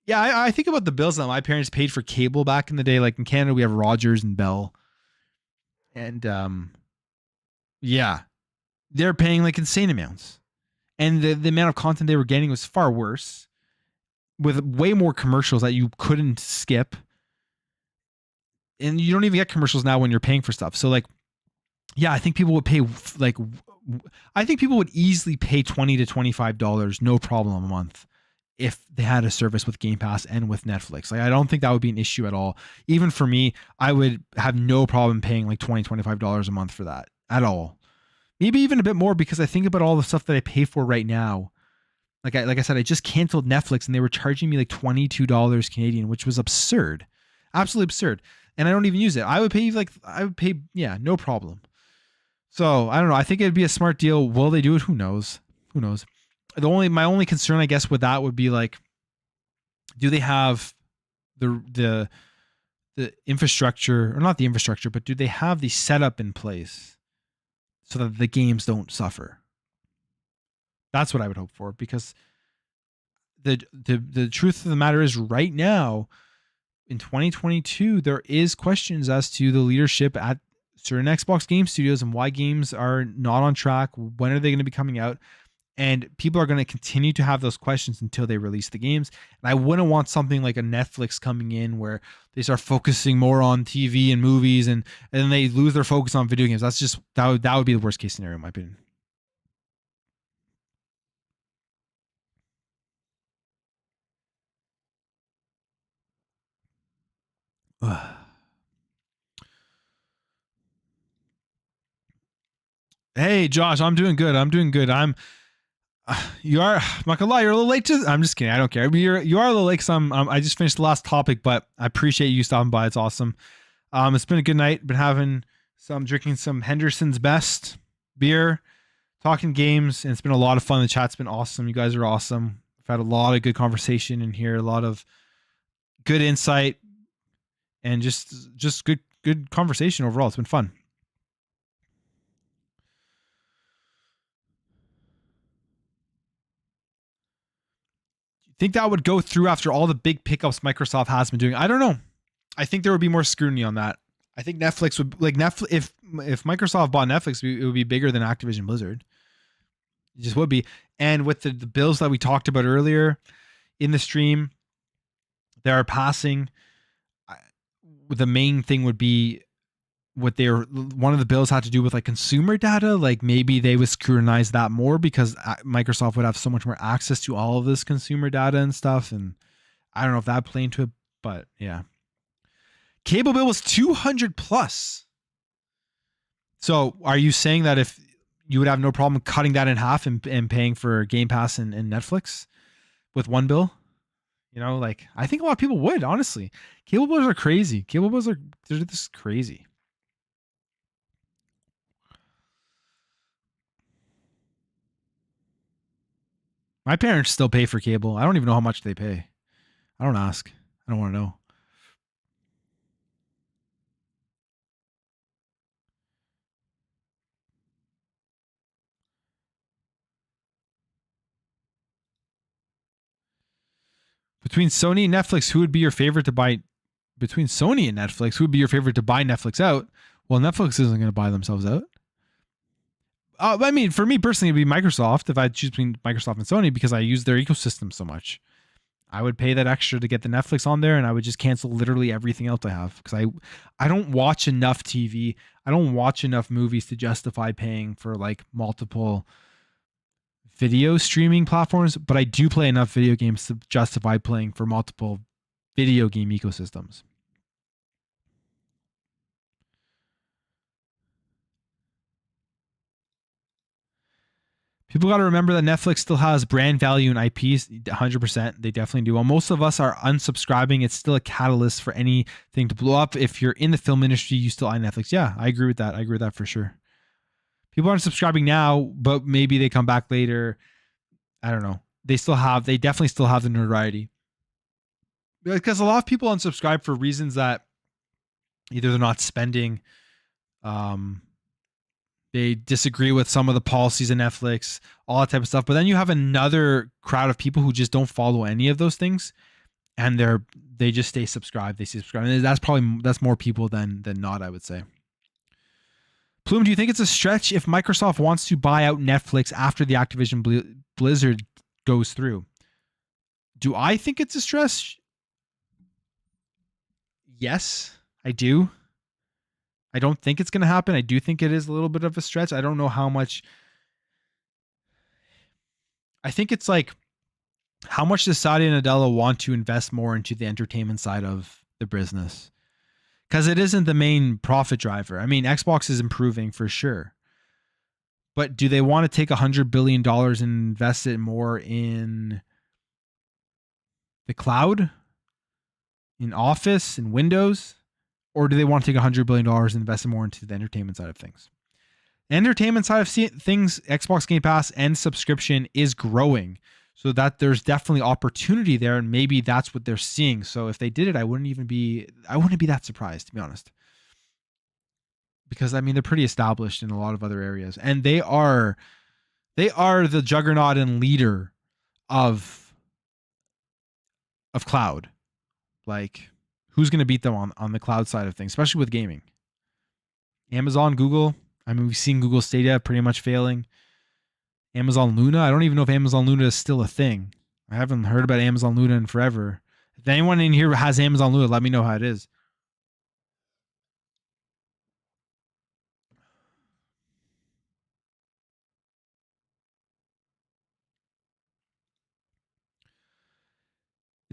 Yeah, I think about the bills that my parents paid for cable back in the day. Like in Canada, we have Rogers and Bell. And yeah, they're paying like insane amounts. And the amount of content they were getting was far worse, with way more commercials that you couldn't skip. And you don't even get commercials now when you're paying for stuff. So like, yeah, I think people would pay I think people would easily pay $20 to $25, no problem a month, if they had a service with Game Pass and with Netflix. Like, I don't think that would be an issue at all. Even for me, I would have no problem paying like $20, $25 a month for that at all. Maybe even a bit more, because I think about all the stuff that I pay for right now. Like I said, I just canceled Netflix and they were charging me like $22 Canadian, which was absurd. Absolutely absurd. And I don't even use it. I would pay, yeah, no problem. So I don't know. I think it'd be a smart deal. Will they do it? Who knows? My only concern, I guess, with that would be like, do they have the infrastructure, or not the infrastructure, but do they have the setup in place so that the games don't suffer? That's what I would hope for, because the truth of the matter is, right now in 2022, there is questions as to the leadership at certain Xbox game studios and why games are not on track. When are they going to be coming out? And people are going to continue to have those questions until they release the games. And I wouldn't want something like a Netflix coming in where they start focusing more on TV and movies and then they lose their focus on video games. That's just, that would be the worst case scenario in my opinion. Hey, Josh, I'm doing good. You are, I'm not gonna lie, you're a little late to, I'm just kidding. I don't care. You are a little late because I just finished the last topic, but I appreciate you stopping by. It's awesome. It's been a good night. Been drinking some Henderson's Best beer, talking games, and it's been a lot of fun. The chat's been awesome. You guys are awesome. I've had a lot of good conversation in here, a lot of good insight, and just good conversation overall. It's been fun. Think that would go through after all the big pickups Microsoft has been doing? I don't know. I think there would be more scrutiny on that. I think Netflix would, like, if Microsoft bought Netflix, it would be bigger than Activision Blizzard. It just would be. And with the bills that we talked about earlier in the stream, they are passing. The main thing would be one of the bills had to do with like consumer data. Like maybe they would scrutinize that more because Microsoft would have so much more access to all of this consumer data and stuff. And I don't know if that played into it, but yeah. Cable bill was 200 plus. So are you saying that if you would have no problem cutting that in half and paying for Game Pass and Netflix with one bill? You know, like I think a lot of people would, honestly. Cable bills are crazy. They're just crazy. My parents still pay for cable. I don't even know how much they pay. I don't ask. I don't want to know. Between Sony and Netflix, who would be your favorite to buy? Between Sony and Netflix, who would be your favorite to buy Netflix out? Well, Netflix isn't going to buy themselves out. I mean, for me personally, it'd be Microsoft if I choose between Microsoft and Sony because I use their ecosystem so much. I would pay that extra to get the Netflix on there, and I would just cancel literally everything else I have because I don't watch enough TV. I don't watch enough movies to justify paying for like multiple video streaming platforms, but I do play enough video games to justify playing for multiple video game ecosystems. People got to remember that Netflix still has brand value and IPs. 100%. They definitely do. While most of us are unsubscribing, it's still a catalyst for anything to blow up. If you're in the film industry, you still own Netflix. Yeah, I agree with that. I agree with that for sure. People aren't subscribing now, but maybe they come back later. I don't know. They definitely still have the notoriety. Because a lot of people unsubscribe for reasons that either they're not spending, they disagree with some of the policies of Netflix, all that type of stuff. But then you have another crowd of people who just don't follow any of those things, and they just stay subscribed. They stay subscribed, and that's more people than not, I would say. Plume, do you think it's a stretch if Microsoft wants to buy out Netflix after the Activision Blizzard goes through? Do I think it's a stretch? Yes, I do. I don't think it's going to happen. I do think it is a little bit of a stretch. I don't know how much. I think it's like, how much does Satya Nadella want to invest more into the entertainment side of the business? Because it isn't the main profit driver. I mean, Xbox is improving for sure. But do they want to take $100 billion and invest it more in the cloud, in Office, in Windows? Or do they want to take $100 billion and invest it more into the entertainment side of things? The entertainment side of things, Xbox Game Pass and subscription is growing. So that there's definitely opportunity there, and maybe that's what they're seeing. So if they did it, I wouldn't be that surprised, to be honest. Because I mean, they're pretty established in a lot of other areas, and they are the juggernaut and leader of cloud. Like, who's going to beat them on the cloud side of things, especially with gaming? Amazon, Google. I mean, we've seen Google Stadia pretty much failing. Amazon Luna. I don't even know if Amazon Luna is still a thing. I haven't heard about Amazon Luna in forever. If anyone in here has Amazon Luna, let me know how it is.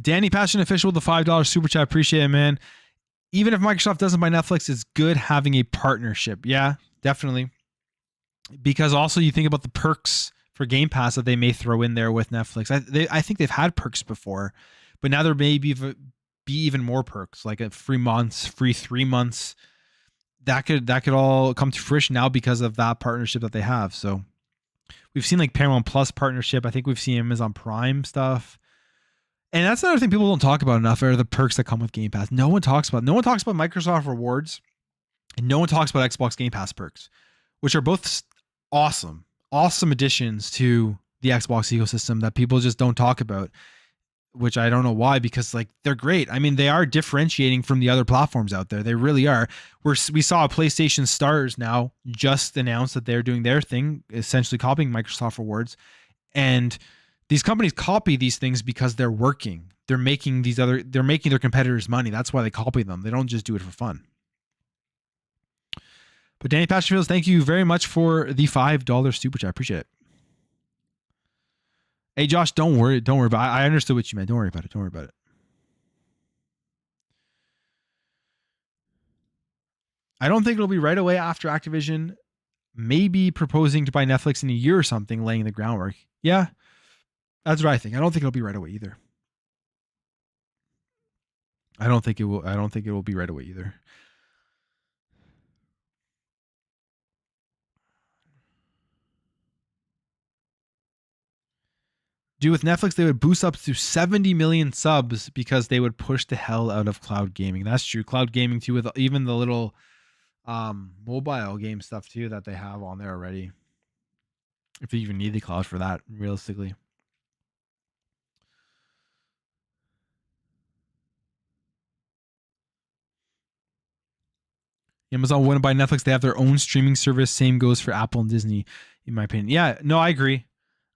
Danny Passion Official with the $5 super chat. Appreciate it, man. Even if Microsoft doesn't buy Netflix, it's good having a partnership. Yeah, definitely. Because also you think about the perks for Game Pass that they may throw in there with Netflix. I think they've had perks before, but now there may be even more perks, like a free 3 months. That could all come to fruition now because of that partnership that they have. So we've seen like Paramount Plus partnership. I think we've seen Amazon Prime stuff. And that's another thing people don't talk about enough are the perks that come with Game Pass. No one talks about Microsoft rewards, and no one talks about Xbox Game Pass perks, which are both awesome additions to the Xbox ecosystem that people just don't talk about, which I don't know why, because like they're great. I mean, they are differentiating from the other platforms out there. They really are. We saw PlayStation Stars now just announced that they're doing their thing, essentially copying Microsoft rewards. And these companies copy these things because they're working. They're making their competitors money. That's why they copy them. They don't just do it for fun. But Danny Pastorfields, thank you very much for the $5 super chat. I appreciate it. Hey, Josh, don't worry about it. I understood what you meant. Don't worry about it. I don't think it'll be right away after Activision, maybe proposing to buy Netflix in a year or something, laying the groundwork. Yeah, that's what I think. I don't think it'll be right away either. I don't think it will be right away either. Dude, with Netflix, they would boost up to 70 million subs because they would push the hell out of cloud gaming. That's true. Cloud gaming too, with even the little mobile game stuff too that they have on there already. If you even need the cloud for that, realistically. Amazon wouldn't buy Netflix. They have their own streaming service. Same goes for Apple and Disney, in my opinion. Yeah, no, I agree.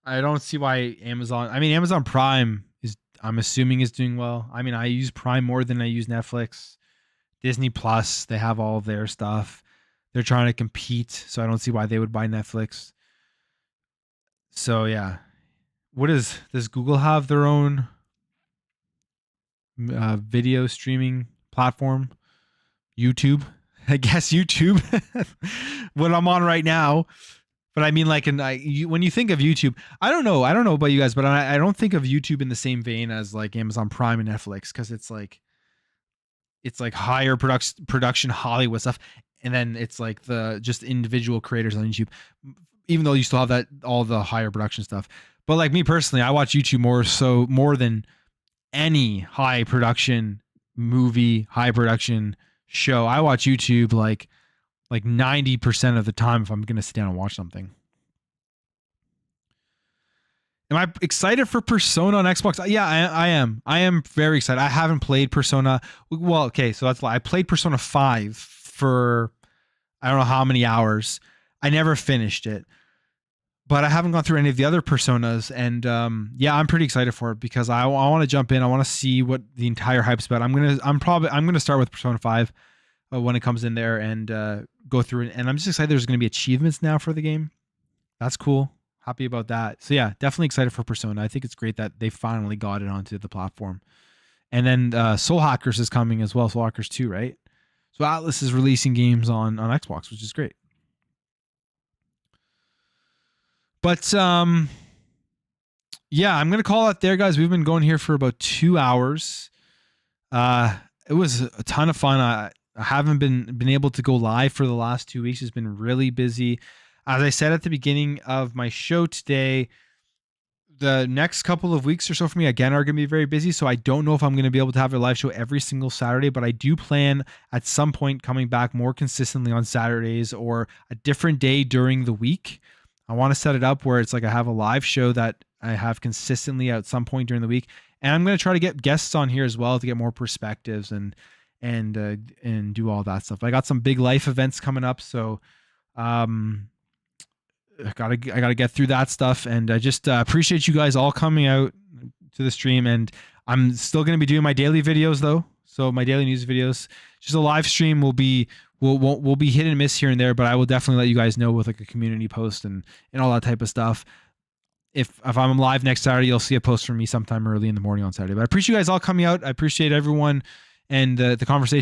I don't see why Amazon. I mean, Amazon Prime is, I'm assuming, is doing well. I mean, I use Prime more than I use Netflix. Disney Plus, they have all of their stuff. They're trying to compete, so I don't see why they would buy Netflix. So yeah, does Google have their own video streaming platform? YouTube, I guess YouTube, what I'm on right now. But I mean, like, when you think of YouTube, I don't know about you guys, but I don't think of YouTube in the same vein as like Amazon Prime and Netflix, because it's like higher production Hollywood stuff, and then it's like the just individual creators on YouTube, even though you still have that all the higher production stuff. But like me personally, I watch YouTube more than any high production movie, high production show. I watch YouTube like 90% of the time if I'm going to sit down and watch something. Am I excited for Persona on Xbox? Yeah, I am. I am very excited. I haven't played Persona. Well, okay, so that's why I played Persona 5 for I don't know how many hours. I never finished it. But I haven't gone through any of the other Personas, and yeah, I'm pretty excited for it because I want to jump in. I want to see what the entire hype's about. I'm gonna start with Persona 5 when it comes in there and go through it. And I'm just excited. There's going to be achievements now for the game. That's cool. Happy about that. So yeah, definitely excited for Persona. I think it's great that they finally got it onto the platform. And then Soul Hackers is coming as well. Soul Hackers 2, right? So Atlas is releasing games on Xbox, which is great. But yeah, I'm gonna call it there, guys. We've been going here for about 2 hours. It was a ton of fun. I haven't been able to go live for the last 2 weeks. It's been really busy. As I said at the beginning of my show today, the next couple of weeks or so for me, again, are going to be very busy. So I don't know if I'm going to be able to have a live show every single Saturday, but I do plan at some point coming back more consistently on Saturdays or a different day during the week. I want to set it up where it's like I have a live show that I have consistently at some point during the week. And I'm going to try to get guests on here as well to get more perspectives and do all that stuff. I got some big life events coming up. So, I gotta get through that stuff, and I just appreciate you guys all coming out to the stream. And I'm still going to be doing my daily videos though, so my daily news videos. Just a live stream will be will be hit and miss here and there, but I will definitely let you guys know with like a community post and all that type of stuff. If I'm live next Saturday, you'll see a post from me sometime early in the morning on Saturday. But I appreciate you guys all coming out. I appreciate everyone and the conversation.